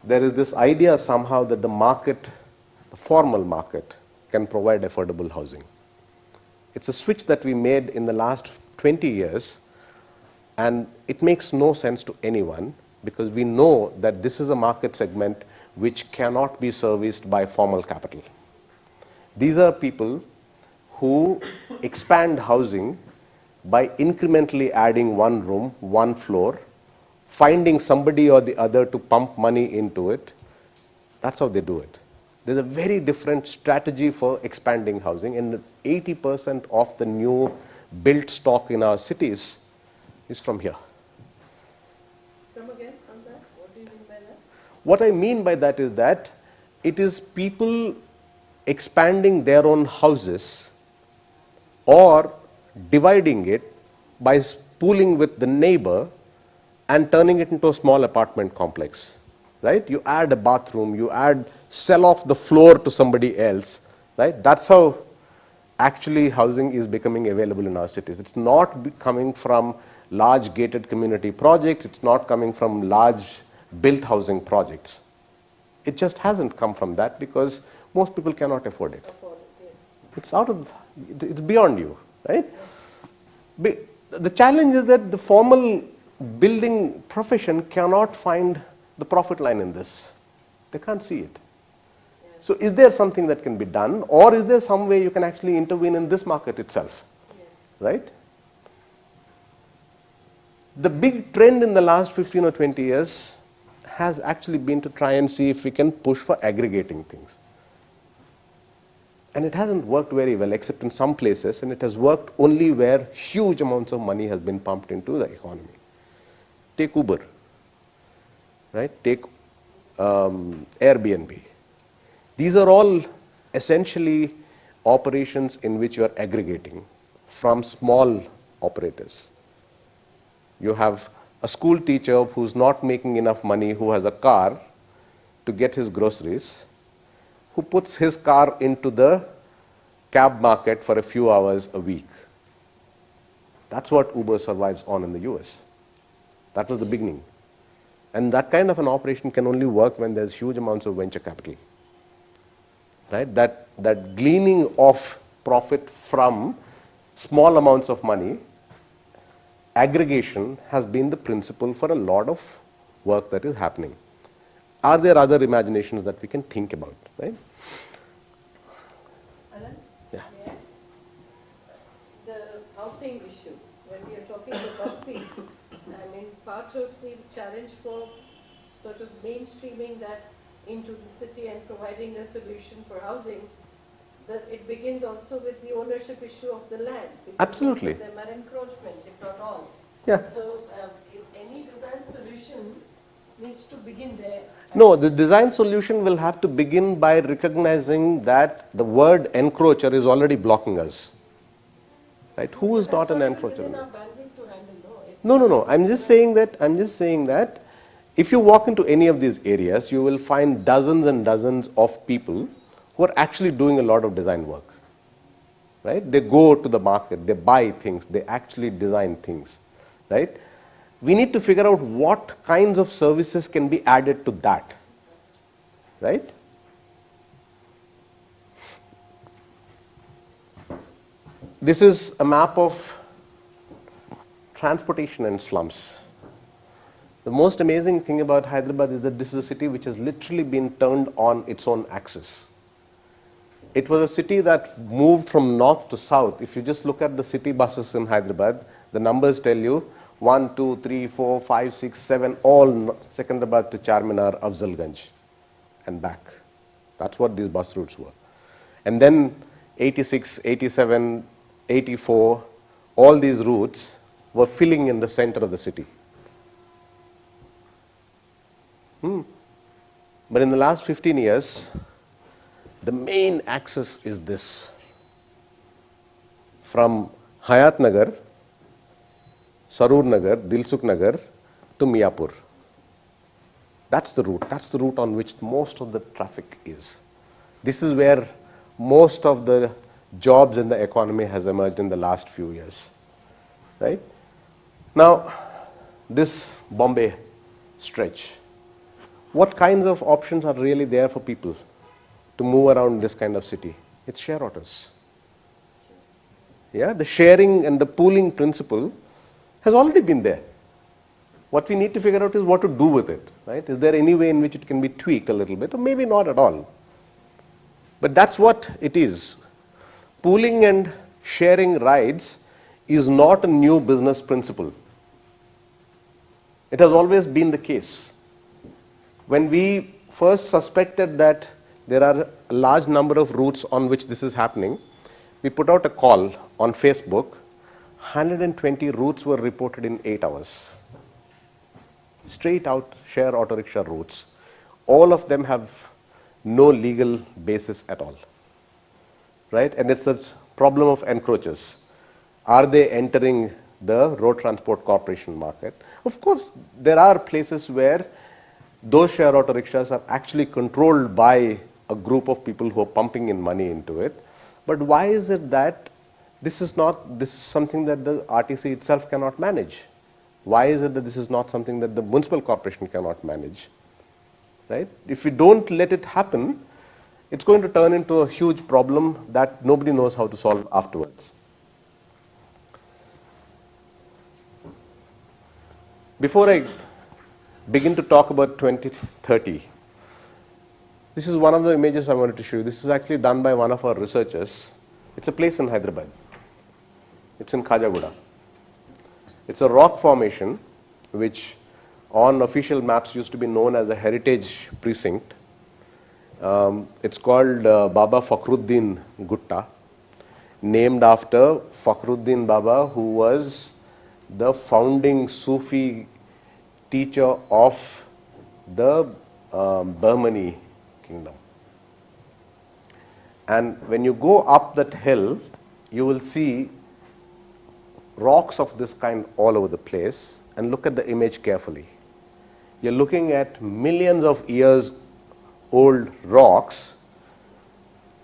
there is this idea somehow that the market, the formal market, can provide affordable housing. It's a switch that we made in the last 20 years, and it makes no sense to anyone, because we know that this is a market segment which cannot be serviced by formal capital. These are people who expand housing by incrementally adding one room, one floor, finding somebody or the other to pump money into it. That's how they do it. There's a very different strategy for expanding housing, and 80% of the new built stock in our cities is from here. Come again on that. What do you mean by that? What I mean by that is that it is people expanding their own houses or dividing it by pooling with the neighbor and turning it into a small apartment complex, right? You add a bathroom, you sell off the floor to somebody else, right? That's how actually housing is becoming available in our cities. It's not coming from large gated community projects, it's not coming from large built housing projects. It just hasn't come from that because most people cannot afford it. It's it's beyond you, right? The challenge is that the formal building profession cannot find the profit line in this. They can't see it. So is there something that can be done, or is there some way you can actually intervene in this market itself, right? The big trend in the last 15 or 20 years has actually been to try and see if we can push for aggregating things. And it hasn't worked very well, except in some places, and it has worked only where huge amounts of money has been pumped into the economy. Take Uber, right? Take Airbnb. These are all essentially operations in which you are aggregating from small operators. You have a school teacher who's not making enough money, who has a car to get his groceries, who puts his car into the cab market for a few hours a week. That's what Uber survives on in the US. That was the beginning. And that kind of an operation can only work when there's huge amounts of venture capital. Right? That gleaning of profit from small amounts of money, aggregation has been the principle for a lot of work that is happening. Are there other imaginations that we can think about, right? Ananth? Yeah. The housing issue, when we are talking about busties, I mean, part of the challenge for sort of mainstreaming that into the city and providing a solution for housing, that it begins also with the ownership issue of the land. Because Absolutely. there are encroachments, if not all. Yeah. So if any design solution needs to begin there. No, the design solution will have to begin by recognizing that the word encroacher is already blocking us. Right? Who is not an encroacher? Within our bandwidth to handle, No. I'm just saying that if you walk into any of these areas, you will find dozens and dozens of people who are actually doing a lot of design work. Right? They go to the market, they buy things, they actually design things. Right? We need to figure out what kinds of services can be added to that. Right? This is a map of transportation and slums. The most amazing thing about Hyderabad is that this is a city which has literally been turned on its own axis. It was a city that moved from north to south. If you just look at the city buses in Hyderabad, the numbers tell you 1, 2, 3, 4, 5, 6, 7, all Secunderabad to Charminar, Afzalganj and back. That's what these bus routes were. And then 86, 87, 84, all these routes were filling in the center of the city. But in the last 15 years, the main axis is this. From Hayat Nagar, Sarur Nagar, Dilsukh Nagar to Miyapur. That's the route. That's the route on which most of the traffic is. This is where most of the jobs in the economy has emerged in the last few years. Right? Now, this Bombay stretch, what kinds of options are really there for people to move around this kind of city? It's share autos. Yeah, the sharing and the pooling principle has already been there. What we need to figure out is what to do with it, right? Is there any way in which it can be tweaked a little bit, or maybe not at all? But that's what it is. Pooling and sharing rides is not a new business principle. It has always been the case. When we first suspected that there are a large number of routes on which this is happening, we put out a call on Facebook. 120 routes were reported in 8 hours. Straight out share auto rickshaw routes. All of them have no legal basis at all. Right? And it's the problem of encroachers. Are they entering the Road Transport Corporation market? Of course, there are places where those share auto rickshaws are actually controlled by a group of people who are pumping in money into it. But why is it that this is something that the RTC itself cannot manage? Why is it that this is not something that the municipal corporation cannot manage? Right? If we don't let it happen, it's going to turn into a huge problem that nobody knows how to solve afterwards. Before I begin to talk about 2030, this is one of the images I wanted to show you. This is actually done by one of our researchers. It's a place in Hyderabad. It's in Khajaguda. It's a rock formation which on official maps used to be known as a heritage precinct. It's called Baba Fakhruddin Gutta, named after Fakhruddin Baba, who was the founding Sufi teacher of the Bahmani kingdom. And when you go up that hill, you will see rocks of this kind all over the place, and look at the image carefully. You're looking at millions of years old rocks.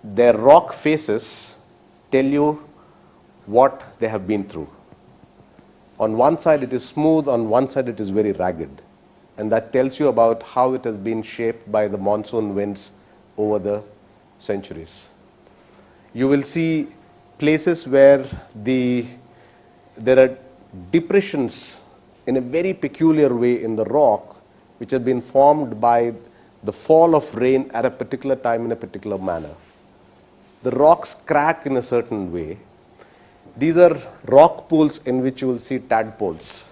Their rock faces tell you what they have been through. On one side it is smooth, on one side it is very ragged, and that tells you about how it has been shaped by the monsoon winds over the centuries. You will see places where there are depressions in a very peculiar way in the rock, which have been formed by the fall of rain at a particular time in a particular manner. The rocks crack in a certain way. These are rock pools in which you will see tadpoles,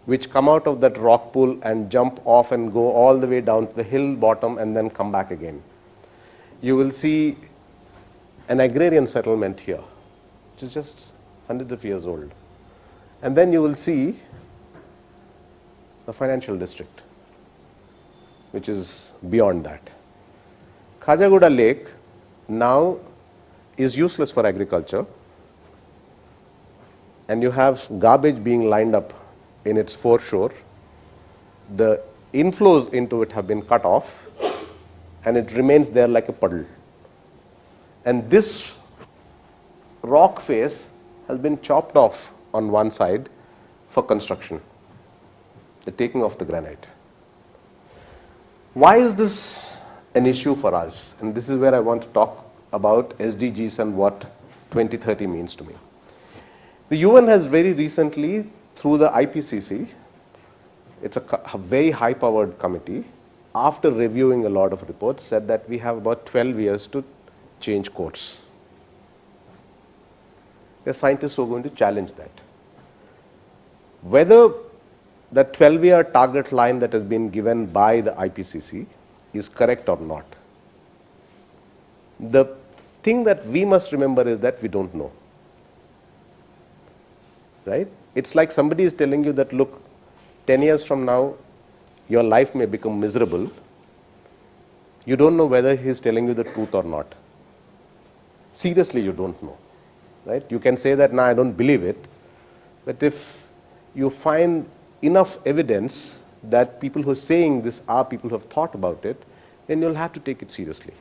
which come out of that rock pool and jump off and go all the way down to the hill bottom and then come back again. You will see an agrarian settlement here, which is just hundreds of years old. And then you will see the financial district, which is beyond that. Khajaguda Lake now is useless for agriculture, and you have garbage being lined up in its foreshore. The inflows into it have been cut off, and it remains there like a puddle. And this rock face has been chopped off on one side for construction, the taking of the granite. Why is this an issue for us? And this is where I want to talk about SDGs and what 2030 means to me. The UN has very recently, through the IPCC, it's a very high-powered committee, after reviewing a lot of reports, said that we have about 12 years to change course. The scientists are going to challenge that. Whether the 12-year target line that has been given by the IPCC is correct or not, The thing that we must remember is that we don't know. Right? It's like somebody is telling you that, look, 10 years from now, your life may become miserable. You don't know whether he's telling you the truth or not. Seriously, you don't know. Right? You can say that, no, I don't believe it. But if you find enough evidence that people who are saying this are people who have thought about it, then you'll have to take it seriously.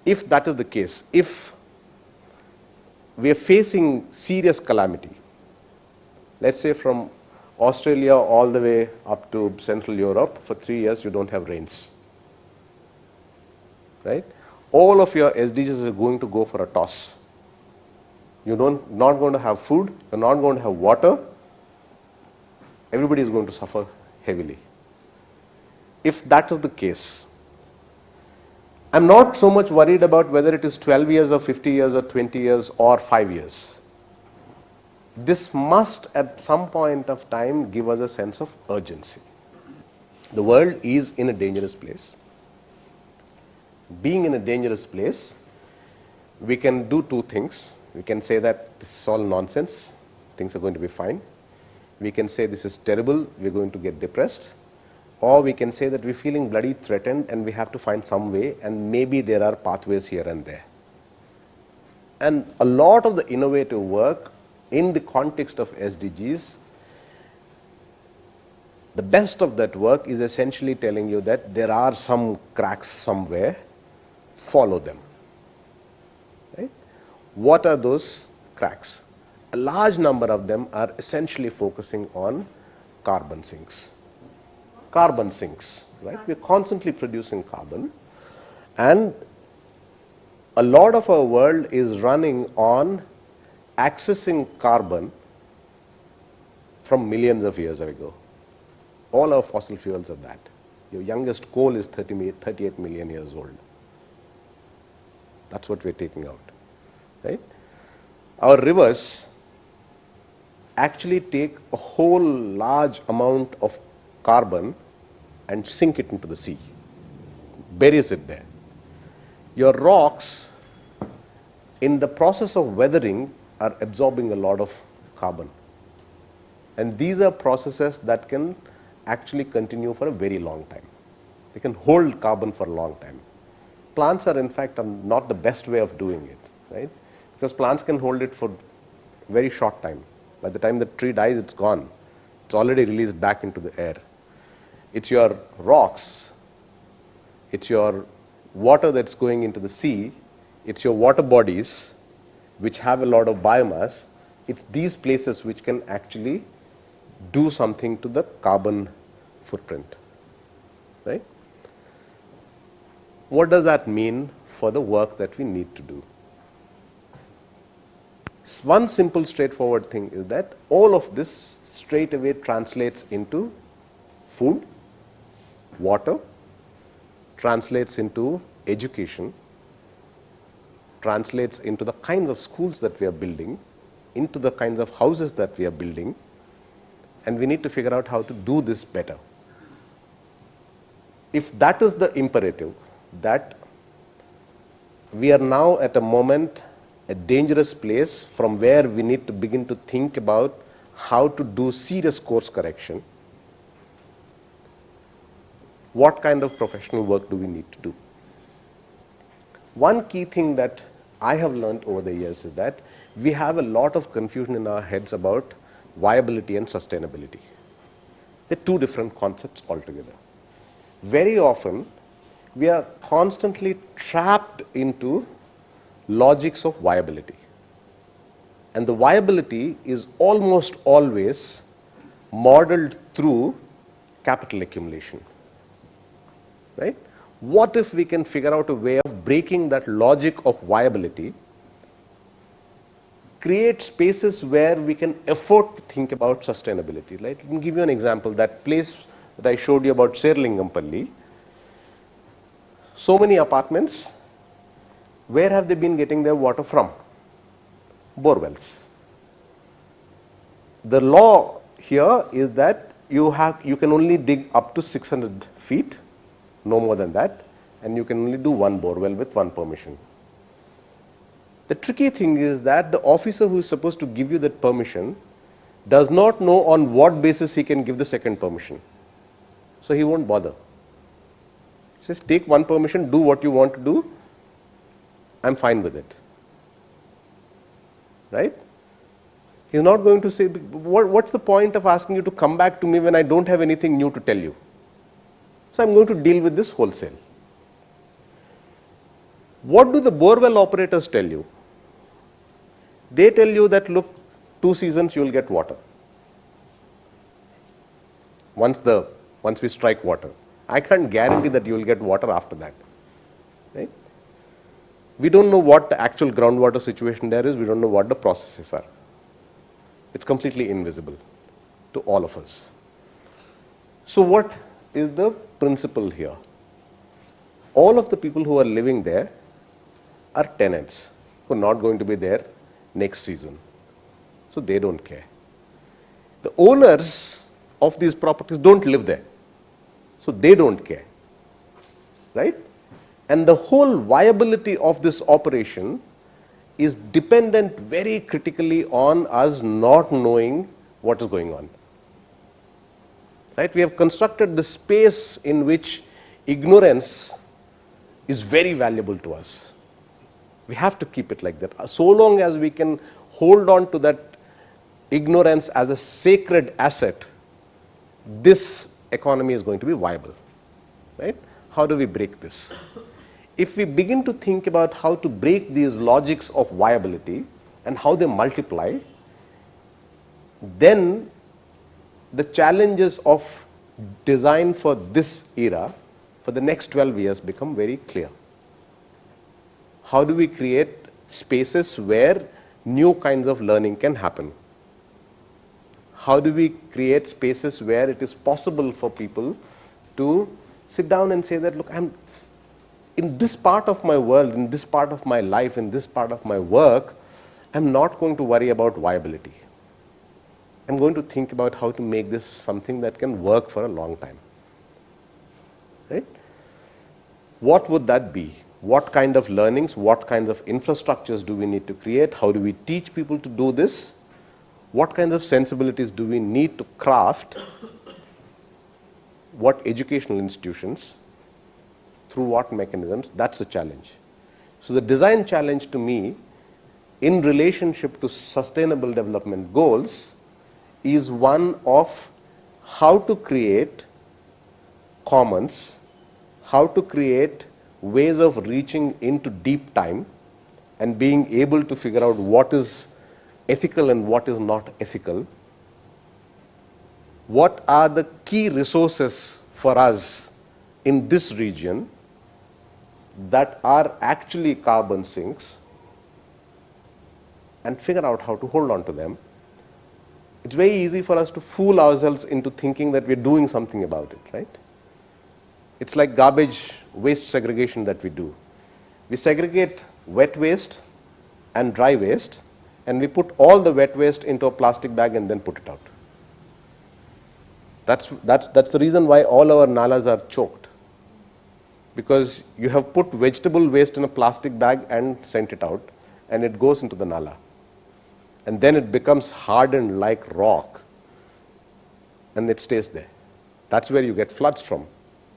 If that is the case, if we are facing serious calamity, let's say from Australia all the way up to Central Europe, for 3 years you don't have rains. Right? All of your SDGs are going to go for a toss. You're not going to have food, you're not going to have water, everybody is going to suffer heavily. If that is the case, I'm not so much worried about whether it is 12 years or 50 years or 20 years or 5 years. This must at some point of time give us a sense of urgency. The world is in a dangerous place. Being in a dangerous place, we can do two things. We can say that this is all nonsense, things are going to be fine. We can say this is terrible, we're going to get depressed. Or we can say that we're feeling bloody threatened and we have to find some way, and maybe there are pathways here and there. And a lot of the innovative work in the context of SDGs, the best of that work is essentially telling you that there are some cracks somewhere, follow them. Right? What are those cracks? A large number of them are essentially focusing on carbon sinks. Carbon sinks, right? We're constantly producing carbon, and a lot of our world is running on accessing carbon from millions of years ago. All our fossil fuels are that. Your youngest coal is 38 million years old. That's what we're taking out, right? Our rivers actually take a whole large amount of carbon and sink it into the sea, buries it there. Your rocks, in the process of weathering, are absorbing a lot of carbon. And these are processes that can actually continue for a very long time. They can hold carbon for a long time. Plants are in fact not the best way of doing it, right? Because plants can hold it for a very short time. By the time the tree dies, it's gone. It's already released back into the air. It's your rocks, it's your water that's going into the sea, it's your water bodies which have a lot of biomass. It's these places which can actually do something to the carbon footprint, right? What does that mean for the work that we need to do? One simple straightforward thing is that all of this straight away translates into food, water, translates into education, translates into the kinds of schools that we are building, into the kinds of houses that we are building, and we need to figure out how to do this better. If that is the imperative, that we are now at a moment, a dangerous place from where we need to begin to think about how to do serious course correction, what kind of professional work do we need to do? One key thing that I have learned over the years is that we have a lot of confusion in our heads about viability and sustainability. They're two different concepts altogether. Very often, we are constantly trapped into logics of viability. And the viability is almost always modeled through capital accumulation. Right? What if we can figure out a way of breaking that logic of viability, create spaces where we can afford to think about sustainability? Right? Let me give you an example. That place that I showed you about Serlingampalli, so many apartments, where have they been getting their water from? Borewells. The law here is that you can only dig up to 600 feet, no more than that, and you can only do one borewell with one permission. The tricky thing is that the officer who is supposed to give you that permission does not know on what basis he can give the second permission. So he won't bother. He says, take one permission, do what you want to do, I'm fine with it. Right? He's not going to say, what's the point of asking you to come back to me when I don't have anything new to tell you? So I'm going to deal with this wholesale. What do the borewell operators tell you? They tell you that, look, 2 seasons you will get water. Once we strike water. I can't guarantee that you will get water after that. Right? We don't know what the actual groundwater situation there is. We don't know what the processes are. It's completely invisible to all of us. So what is the principle here? All of the people who are living there are tenants who are not going to be there next season. So they don't care. The owners of these properties don't live there. So they don't care. Right? And the whole viability of this operation is dependent very critically on us not knowing what is going on. Right? We have constructed the space in which ignorance is very valuable to us. We have to keep it like that. So long as we can hold on to that ignorance as a sacred asset, this economy is going to be viable. Right? How do we break this? If we begin to think about how to break these logics of viability and how they multiply, then the challenges of design for this era, for the next 12 years, become very clear. How do we create spaces where new kinds of learning can happen? How do we create spaces where it is possible for people to sit down and say that, look, in this part of my world, in this part of my life, in this part of my work, I'm not going to worry about viability. I'm going to think about how to make this something that can work for a long time. Right? What would that be? What kind of learnings, what kinds of infrastructures do we need to create? How do we teach people to do this? What kinds of sensibilities do we need to craft? What educational institutions? Through what mechanisms? That's the challenge. So the design challenge to me, in relationship to sustainable development goals, is one of how to create commons, how to create ways of reaching into deep time and being able to figure out what is ethical and what is not ethical. What are the key resources for us in this region that are actually carbon sinks, and figure out how to hold on to them. It's very easy for us to fool ourselves into thinking that we're doing something about it, right? It's like garbage waste segregation that we do. We segregate wet waste and dry waste, and we put all the wet waste into a plastic bag and then put it out. That's the reason why all our nalas are choked. Because you have put vegetable waste in a plastic bag and sent it out, and it goes into the nala. And then it becomes hardened like rock, and it stays there. That's where you get floods from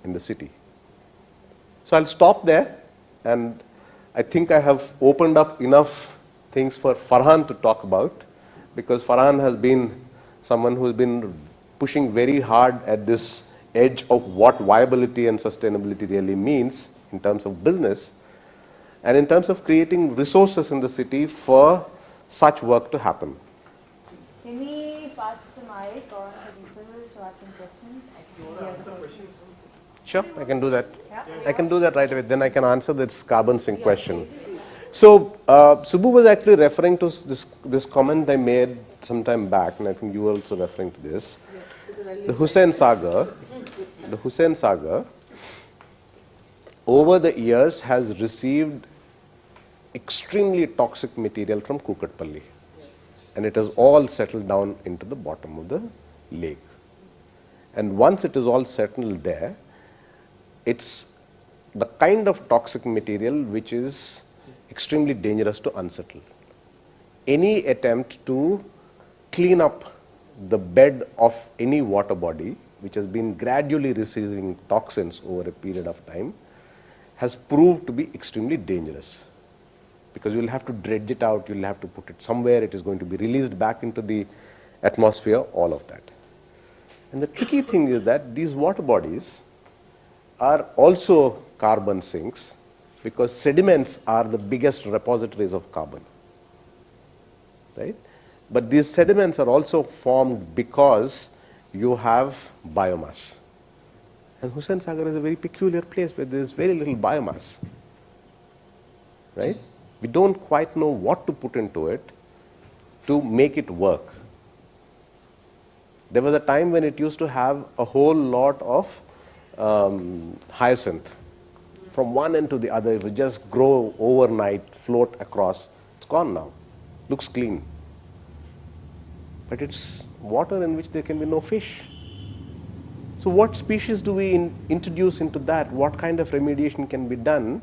in the city. So I'll stop there, and I think I have opened up enough things for Farhan to talk about, because Farhan has been someone who has been pushing very hard at this edge of what viability and sustainability really means in terms of business and in terms of creating resources in the city for such work to happen. Can we pass the mic on to people to ask some questions? Sure, I can do that. Yeah. I can do that right away. Then I can answer this carbon sink question. So, Subbu was actually referring to this comment I made some time back, and I think you were also referring to this. The Hussain Sagar, over the years has received extremely toxic material from Kukatpalli, and it has all settled down into the bottom of the lake. And once it is all settled there, it's the kind of toxic material which is extremely dangerous to unsettle. Any attempt to clean up the bed of any water body which has been gradually receiving toxins over a period of time has proved to be extremely dangerous, because you will have to dredge it out, you will have to put it somewhere, it is going to be released back into the atmosphere, all of that. And the tricky thing is that these water bodies are also carbon sinks, because sediments are the biggest repositories of carbon, right? But these sediments are also formed because you have biomass. And Hussain Sagar is a very peculiar place where there is very little biomass, right? We don't quite know what to put into it to make it work. There was a time when it used to have a whole lot of hyacinth. From one end to the other, it would just grow overnight, float across. It's gone now. Looks clean. But it's water in which there can be no fish. So what species do we introduce into that? What kind of remediation can be done?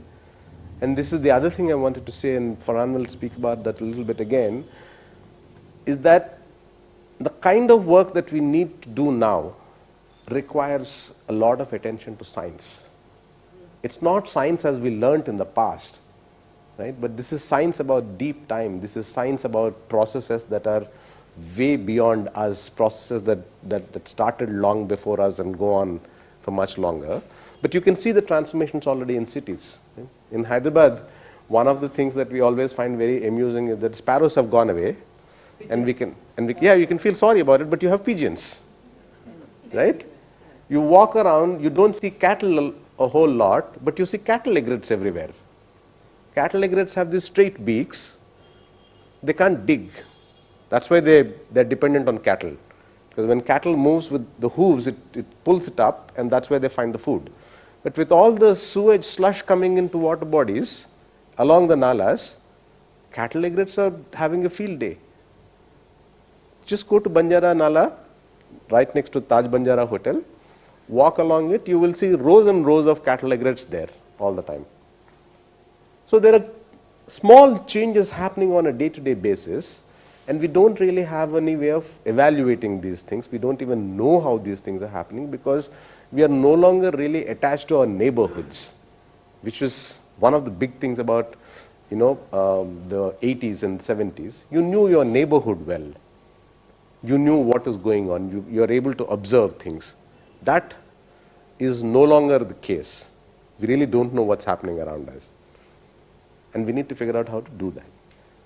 And this is the other thing I wanted to say, and Farhan will speak about that a little bit again, is that the kind of work that we need to do now requires a lot of attention to science. It's not science as we learnt in the past, right? But this is science about deep time. This is science about processes that are way beyond us, processes that started long before us and go on for much longer. But you can see the transformations already in cities. Right? In Hyderabad, one of the things that we always find very amusing is that sparrows have gone away, and you can feel sorry about it, but you have pigeons, right? You walk around, you don't see cattle a whole lot, but you see cattle egrets everywhere. Cattle egrets have these straight beaks. They can't dig. That's why they're dependent on cattle. Because when cattle moves with the hooves, it pulls it up, and that's where they find the food. But with all the sewage slush coming into water bodies along the nalas, cattle egrets are having a field day. Just go to Banjara Nala, right next to Taj Banjara Hotel, walk along it, you will see rows and rows of cattle egrets there all the time. So there are small changes happening on a day-to-day basis, and we don't really have any way of evaluating these things. We don't even know how these things are happening, because we are no longer really attached to our neighborhoods, which was one of the big things about the 80s and 70s. You knew your neighborhood well. You knew what is going on. You are able to observe things. That is no longer the case. We really don't know what's happening around us. And we need to figure out how to do that.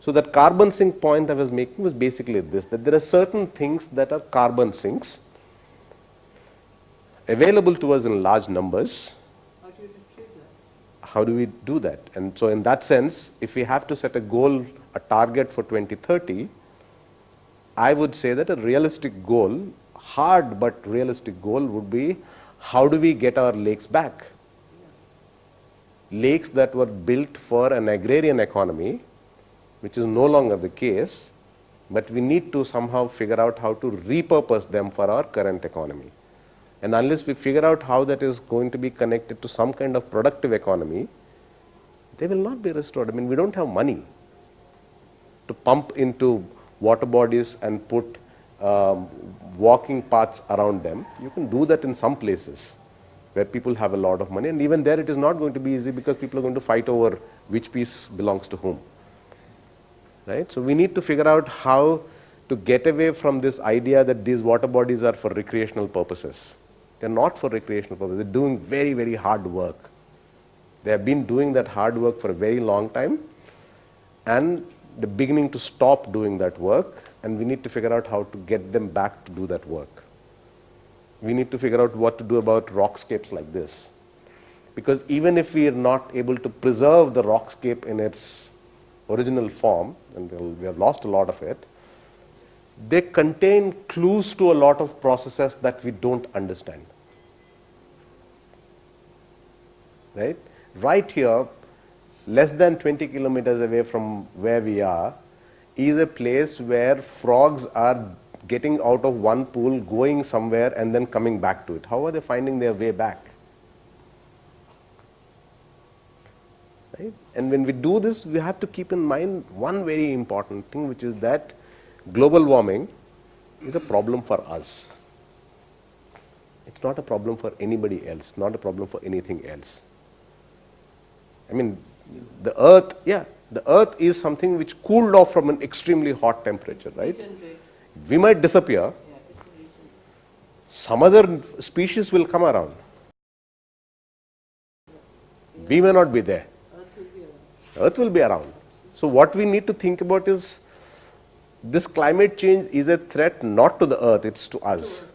So that carbon sink point I was making was basically this, that there are certain things that are carbon sinks available to us in large numbers. How do you retrieve that? How do we do that? And so in that sense, if we have to set a goal, a target for 2030, I would say that a realistic goal, hard but realistic goal, would be how do we get our lakes back? Lakes that were built for an agrarian economy, which is no longer the case, but we need to somehow figure out how to repurpose them for our current economy. And unless we figure out how that is going to be connected to some kind of productive economy, they will not be restored. I mean, we don't have money to pump into water bodies and put walking paths around them. You can do that in some places where people have a lot of money, and even there it is not going to be easy, because people are going to fight over which piece belongs to whom. Right? So we need to figure out how to get away from this idea that these water bodies are for recreational purposes. They're not for recreational purposes. They're doing very, very hard work. They have been doing that hard work for a very long time, and they're beginning to stop doing that work, and we need to figure out how to get them back to do that work. We need to figure out what to do about rockscapes like this. Because even if we are not able to preserve the rockscape in its original form, and we have lost a lot of it, they contain clues to a lot of processes that we don't understand. Right? Right here, less than 20 kilometers away from where we are, is a place where frogs are getting out of one pool, going somewhere, and then coming back to it. How are they finding their way back? right? And when we do this, we have to keep in mind one very important thing, which is that global warming is a problem for us. It's not a problem for anybody else, not a problem for anything else. I mean, the earth is something which cooled off from an extremely hot temperature, right? Regenerate. We might disappear, Yeah, it will regenerate. some other species will come around. We may not be there. Earth will be around. Earth will be around. So what we need to think about is this climate change is a threat not to the earth, it's to us.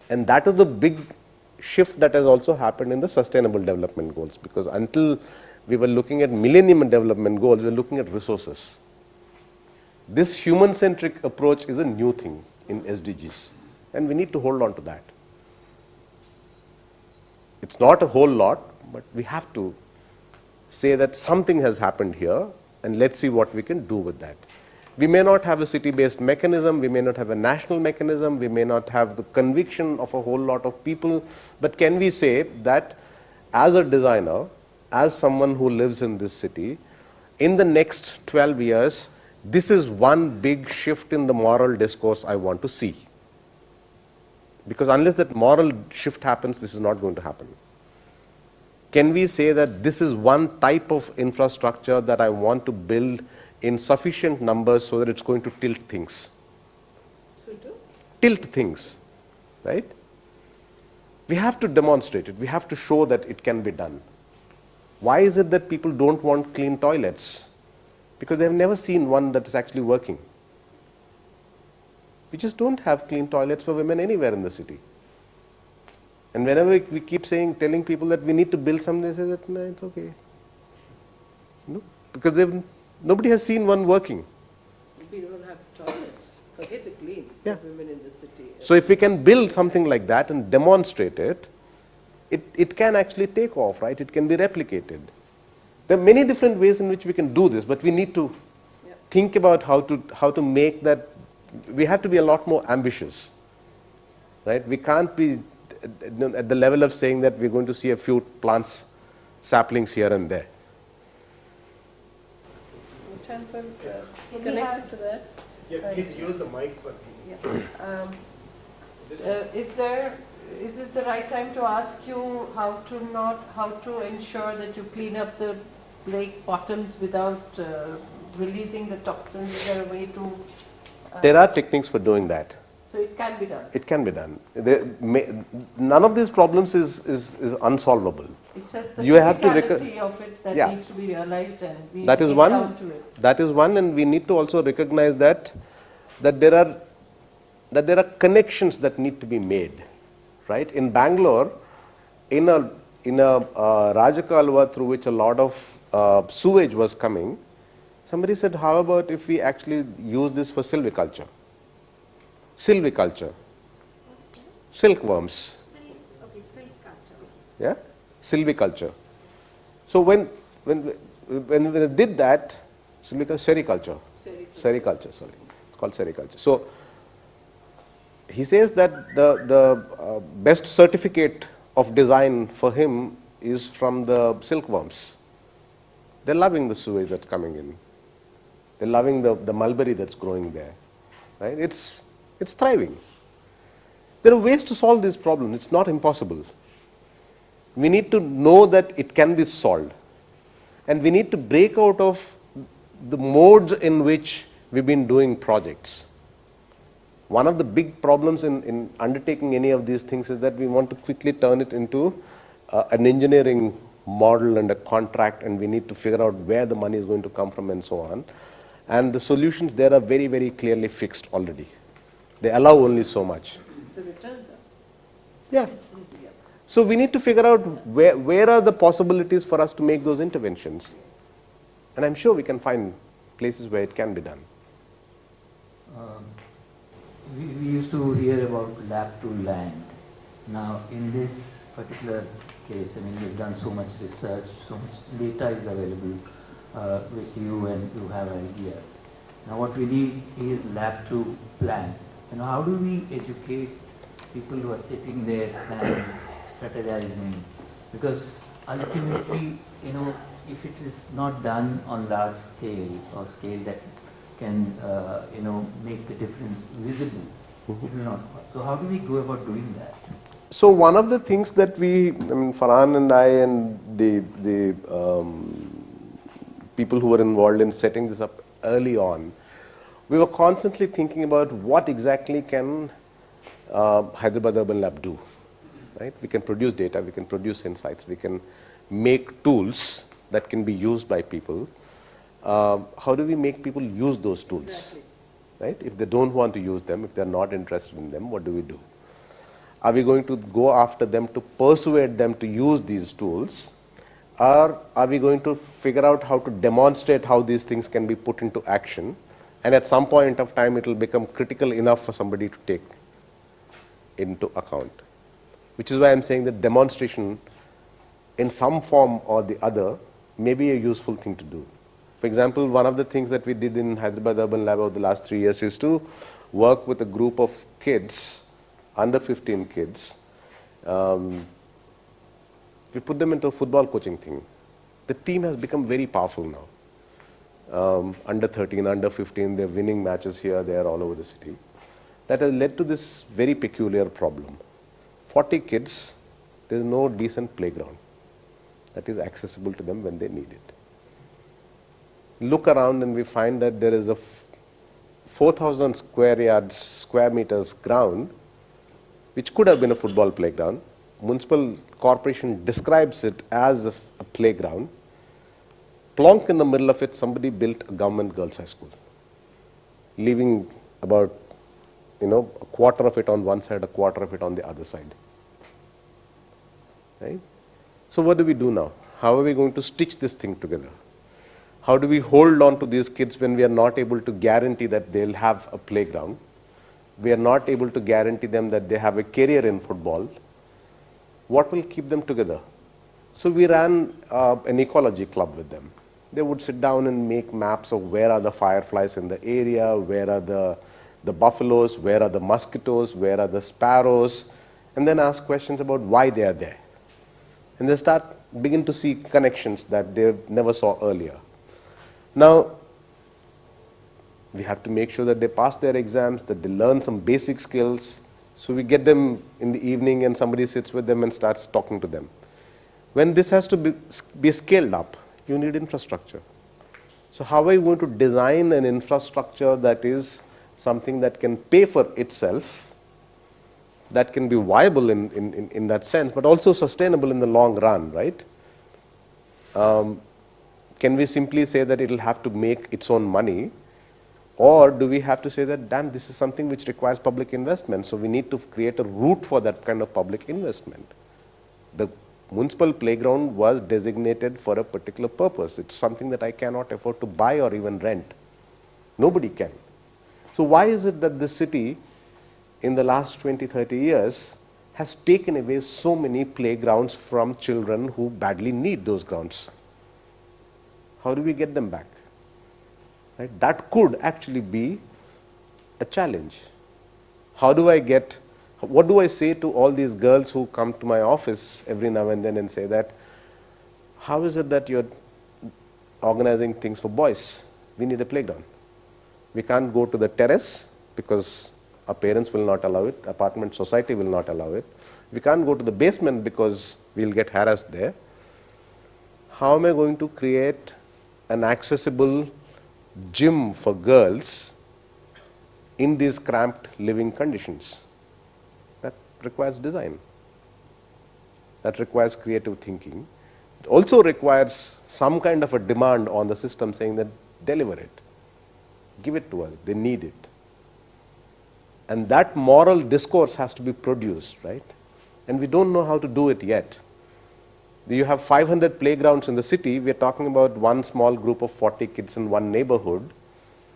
And that is the big shift that has also happened in the sustainable development goals, because until we were looking at millennium development goals, we were looking at resources. This human-centric approach is a new thing in SDGs, and we need to hold on to that. It's not a whole lot, but we have to say that something has happened here, and let's see what we can do with that. We may not have a city-based mechanism, we may not have a national mechanism, we may not have the conviction of a whole lot of people, but can we say that as a designer, as someone who lives in this city, in the next 12 years, this is one big shift in the moral discourse I want to see. Because unless that moral shift happens, this is not going to happen. Can we say that this is one type of infrastructure that I want to build in sufficient numbers so that it's going to tilt things? Tilt things, right? We have to demonstrate it. We have to show that it can be done. Why is it that people don't want clean toilets? Because they have never seen one that is actually working. We just don't have clean toilets for women anywhere in the city. And whenever we keep telling people that we need to build something, they say that, no, it's okay. No? Because nobody has seen one working. We don't have toilets. Forget the clean Yeah. for women in the city. So if we can build something like that and demonstrate it, it can actually take off, right? It can be replicated. There are many different ways in which we can do this, but we need to Yeah. think about how to make that. We have to be a lot more ambitious, right? We can't be at the level of saying that we're going to see a few plants, saplings here and there. Time for we connected to that. Yeah, please use the mic for me. Yeah. Just Is this the right time to ask you how to ensure that you clean up the lake bottoms without releasing the toxins? Is there a way to? There are techniques for doing that. So it can be done. It can be done. None of these problems is unsolvable. It's just the You have to criticality of it that Yeah. needs to be realized, and we That is get one. down to it. That is one, and we need to also recognize that there are connections that need to be made, right? In Bangalore, in a Rajakalva through which a lot of sewage was coming, somebody said, how about if we actually use this for silviculture? Silviculture, silkworms. Yeah, silviculture. So when we did that, sericulture, sorry, it's called sericulture. So he says that the best certificate of design for him is from the silkworms. They're loving the sewage that's coming in. They're loving the mulberry that's growing there, right? It's thriving. There are ways to solve this problem. It's not impossible. We need to know that it can be solved. And we need to break out of the modes in which we've been doing projects. One of the big problems in undertaking any of these things is that we want to quickly turn it into an engineering model and a contract, and we need to figure out where the money is going to come from and so on. And the solutions there are very, very clearly fixed already. They allow only so much. The returns are. Yeah. So we need to figure out where are the possibilities for us to make those interventions. And I'm sure we can find places where it can be done. We used to hear about lab to land. Now, in this particular case, I mean, you've done so much research, so much data is available with you, and you have ideas. Now, what we need is lab to plan. You know, how do we educate people who are sitting there and strategizing? Because ultimately, you know, if it is not done on large scale or scale that can, make the difference visible, it will not work. So how do we go about doing that? So one of the things that Farhan and I and the people who were involved in setting this up early on, we were constantly thinking about what exactly can Hyderabad Urban Lab do, right? We can produce data, we can produce insights, we can make tools that can be used by people. How do we make people use those tools? Exactly. Right? If they don't want to use them, if they're not interested in them, what do we do? Are we going to go after them to persuade them to use these tools? Or are we going to figure out how to demonstrate how these things can be put into action? And at some point of time, it will become critical enough for somebody to take into account. Which is why I'm saying that demonstration in some form or the other may be a useful thing to do. For example, one of the things that we did in Hyderabad Urban Lab over the last 3 years is to work with a group of kids, under 15 kids. We put them into a football coaching thing. The team has become very powerful now. Under 13, under 15, they're winning matches here, there, all over the city. That has led to this very peculiar problem. 40 kids, there's no decent playground that is accessible to them when they need it. Look around and we find that there is a 4,000 square meters ground which could have been a football playground. Municipal corporation describes it as a playground. Plonk in the middle of it, somebody built a government girls' high school, leaving about a quarter of it on one side, a quarter of it on the other side. Right? So what do we do now? How are we going to stitch this thing together? How do we hold on to these kids when we are not able to guarantee that they'll have a playground? We are not able to guarantee them that they have a career in football. What will keep them together? So we ran an ecology club with them. They would sit down and make maps of where are the fireflies in the area, where are the buffaloes, where are the mosquitoes, where are the sparrows, and then ask questions about why they are there. And they begin to see connections that they never saw earlier. Now, we have to make sure that they pass their exams, that they learn some basic skills. So we get them in the evening and somebody sits with them and starts talking to them. When this has to be scaled up, you need infrastructure. So how are you going to design an infrastructure that is something that can pay for itself, that can be viable in that sense, but also sustainable in the long run, right? Can we simply say that it will have to make its own money? Or do we have to say that, damn, this is something which requires public investment, so we need to create a route for that kind of public investment? The municipal playground was designated for a particular purpose. It's something that I cannot afford to buy or even rent. Nobody can. So why is it that the city in the last 20, 30 years has taken away so many playgrounds from children who badly need those grounds? How do we get them back? Right? That could actually be a challenge. What do I say to all these girls who come to my office every now and then and say that, how is it that you're organizing things for boys? We need a playground. We can't go to the terrace because our parents will not allow it, apartment society will not allow it. We can't go to the basement because we'll get harassed there. How am I going to create an accessible gym for girls in these cramped living conditions? That requires design. That requires creative thinking. It also requires some kind of a demand on the system saying that deliver it, give it to us, they need it. And that moral discourse has to be produced, right? And we don't know how to do it yet. You have 500 playgrounds in the city, we are talking about one small group of 40 kids in one neighborhood.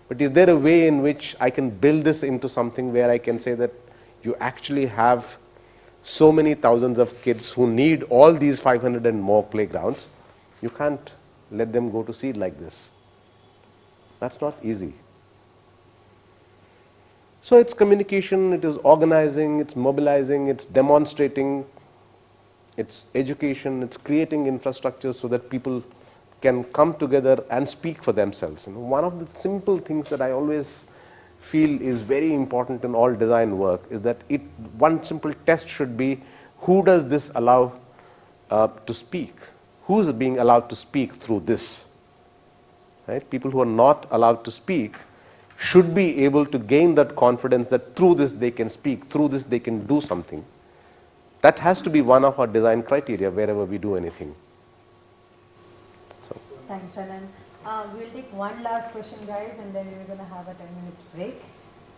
But is there a way in which I can build this into something where I can say that you actually have so many thousands of kids who need all these 500 and more playgrounds? You can't let them go to seed like this. That's not easy. So it's communication, it is organizing, it's mobilizing, it's demonstrating, it's education, it's creating infrastructure so that people can come together and speak for themselves. One of the simple things that I always feel is very important in all design work is that one simple test should be, who does this allow to speak? Who is being allowed to speak through this? Right? People who are not allowed to speak should be able to gain that confidence that through this they can speak, through this they can do something. That has to be one of our design criteria wherever we do anything. Thanks, Ananth. We'll take one last question, guys, and then we're going to have a 10 minutes break.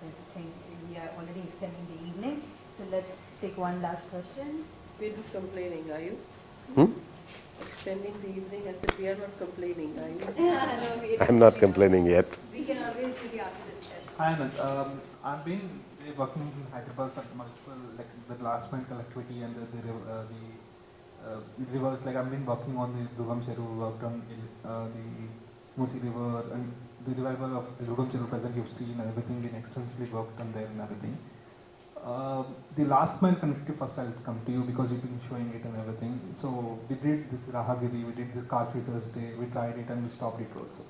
I think we are already extending the evening. So let's take one last question. We're not complaining, are you? Extending the evening, I said we are not complaining, are you? I'm not complaining yet. We can always do the after discussion. Hi, Ananth. I've been working in Hyderabad for multiple, like the last mile connectivity and the rivers. Like I've been working on the Dugam Cheru, worked on the Musi River, and the revival of the Dugam Cheru present you've seen and everything, been extensively worked on there and everything. The last mile connectivity, first I'll come to you because you've been showing it and everything. So we did this Rahagiri, we did the Car Free Thursday, we tried it and we stopped it also.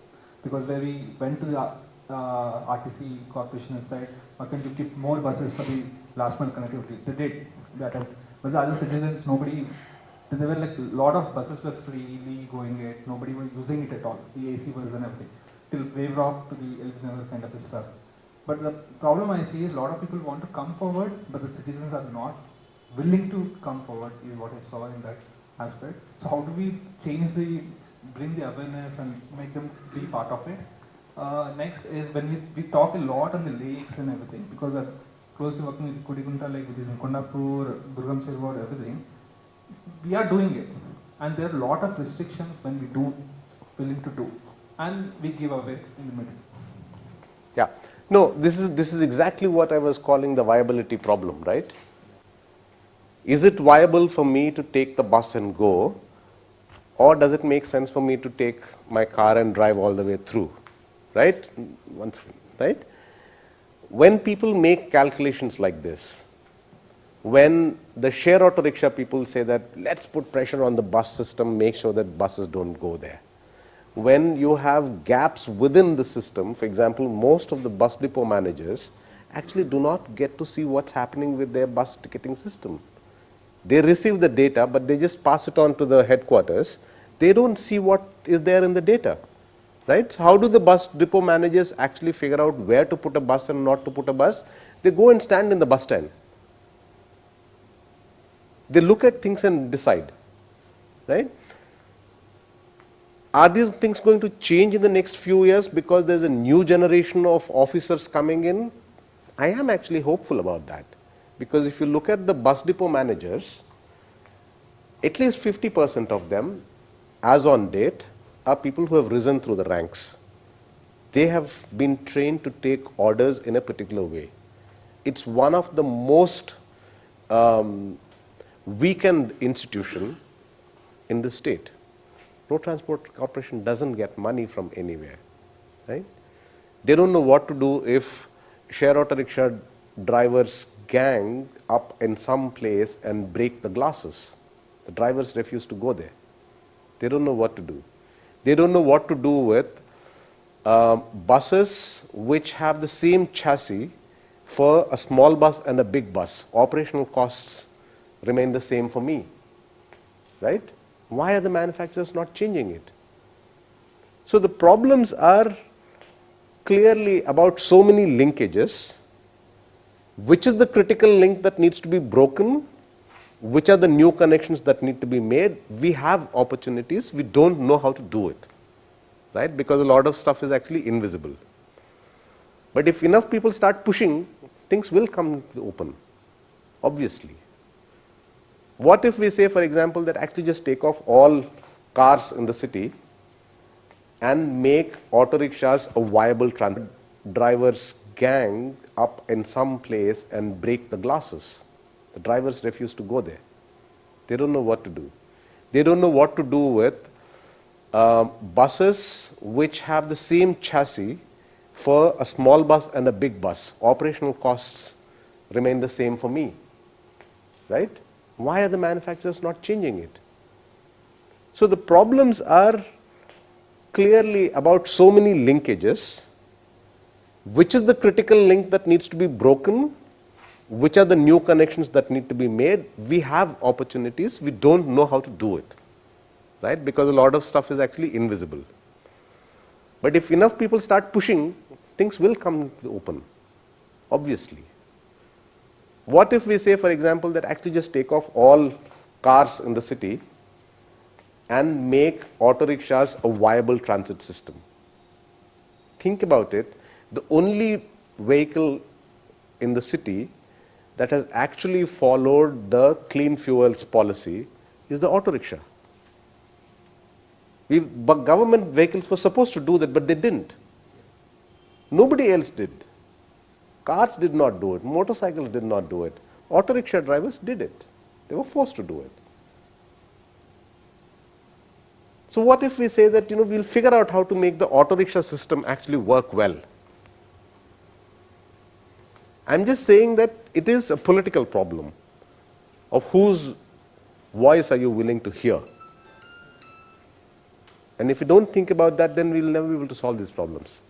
Because when we went to the RTC corporation and said, why can't you keep more buses for the last mile connectivity? They did that, but the other citizens, nobody, there were like a lot of buses were freely going it, nobody was using it at all, the AC buses and everything, till Wave Rock to the Elgin kind of stuff. But the problem I see is a lot of people want to come forward, but the citizens are not willing to come forward, is what I saw in that aspect. So how do we bring the awareness and make them be part of it? Next is when we talk a lot on the lakes and everything, because I'm closely working with Kudigunta Lake, which is in Kondapur, Durgam Cheru, everything. We are doing it, and there are a lot of restrictions when we do willing to do, and we give away in the middle. Yeah. No, this is exactly what I was calling the viability problem, right? Is it viable for me to take the bus and go, or does it make sense for me to take my car and drive all the way through, right? One second, right? When people make calculations like this, when the share auto rickshaw people say that let's put pressure on the bus system, make sure that buses don't go there. When you have gaps within the system, for example, most of the bus depot managers actually do not get to see what's happening with their bus ticketing system. They receive the data, but they just pass it on to the headquarters. They don't see what is there in the data, right? So how do the bus depot managers actually figure out where to put a bus and not to put a bus? They go and stand in the bus stand. They look at things and decide, right? Are these things going to change in the next few years because there's a new generation of officers coming in? I am actually hopeful about that, because if you look at the bus depot managers, at least 50% of them, as on date, are people who have risen through the ranks. They have been trained to take orders in a particular way. It's one of the most weakened institution in the state. Road Transport Corporation doesn't get money from anywhere, right? They don't know what to do if share auto rickshaw drivers gang up in some place and break the glasses. The drivers refuse to go there. They don't know what to do. They don't know what to do with buses which have the same chassis for a small bus and a big bus. Operational costs remain the same for me, right? Why are the manufacturers not changing it? So the problems are clearly about so many linkages. Which is the critical link that needs to be broken? Which are the new connections that need to be made? We have opportunities, we don't know how to do it, right? Because a lot of stuff is actually invisible. But if enough people start pushing, things will come open, obviously. What if we say, for example, that actually just take off all cars in the city and make auto rickshaws a viable transport? Drivers gang up in some place and break the glasses. The drivers refuse to go there. They don't know what to do. They don't know what to do with buses which have the same chassis for a small bus and a big bus. Operational costs remain the same for me, right? Why are the manufacturers not changing it? So the problems are clearly about so many linkages, which is the critical link that needs to be broken, which are the new connections that need to be made. We have opportunities, we don't know how to do it, right? Because a lot of stuff is actually invisible. But if enough people start pushing, things will come open, obviously. What if we say, for example, that actually just take off all cars in the city and make auto rickshaws a viable transit system? Think about it. The only vehicle in the city that has actually followed the clean fuels policy is the auto rickshaw. But government vehicles were supposed to do that, but they didn't. Nobody else did. Cars did not do it. Motorcycles did not do it. Auto rickshaw drivers did it. They were forced to do it. So what if we say that we'll figure out how to make the auto rickshaw system actually work well? I'm just saying that it is a political problem of whose voice are you willing to hear. And if you don't think about that, then we'll never be able to solve these problems.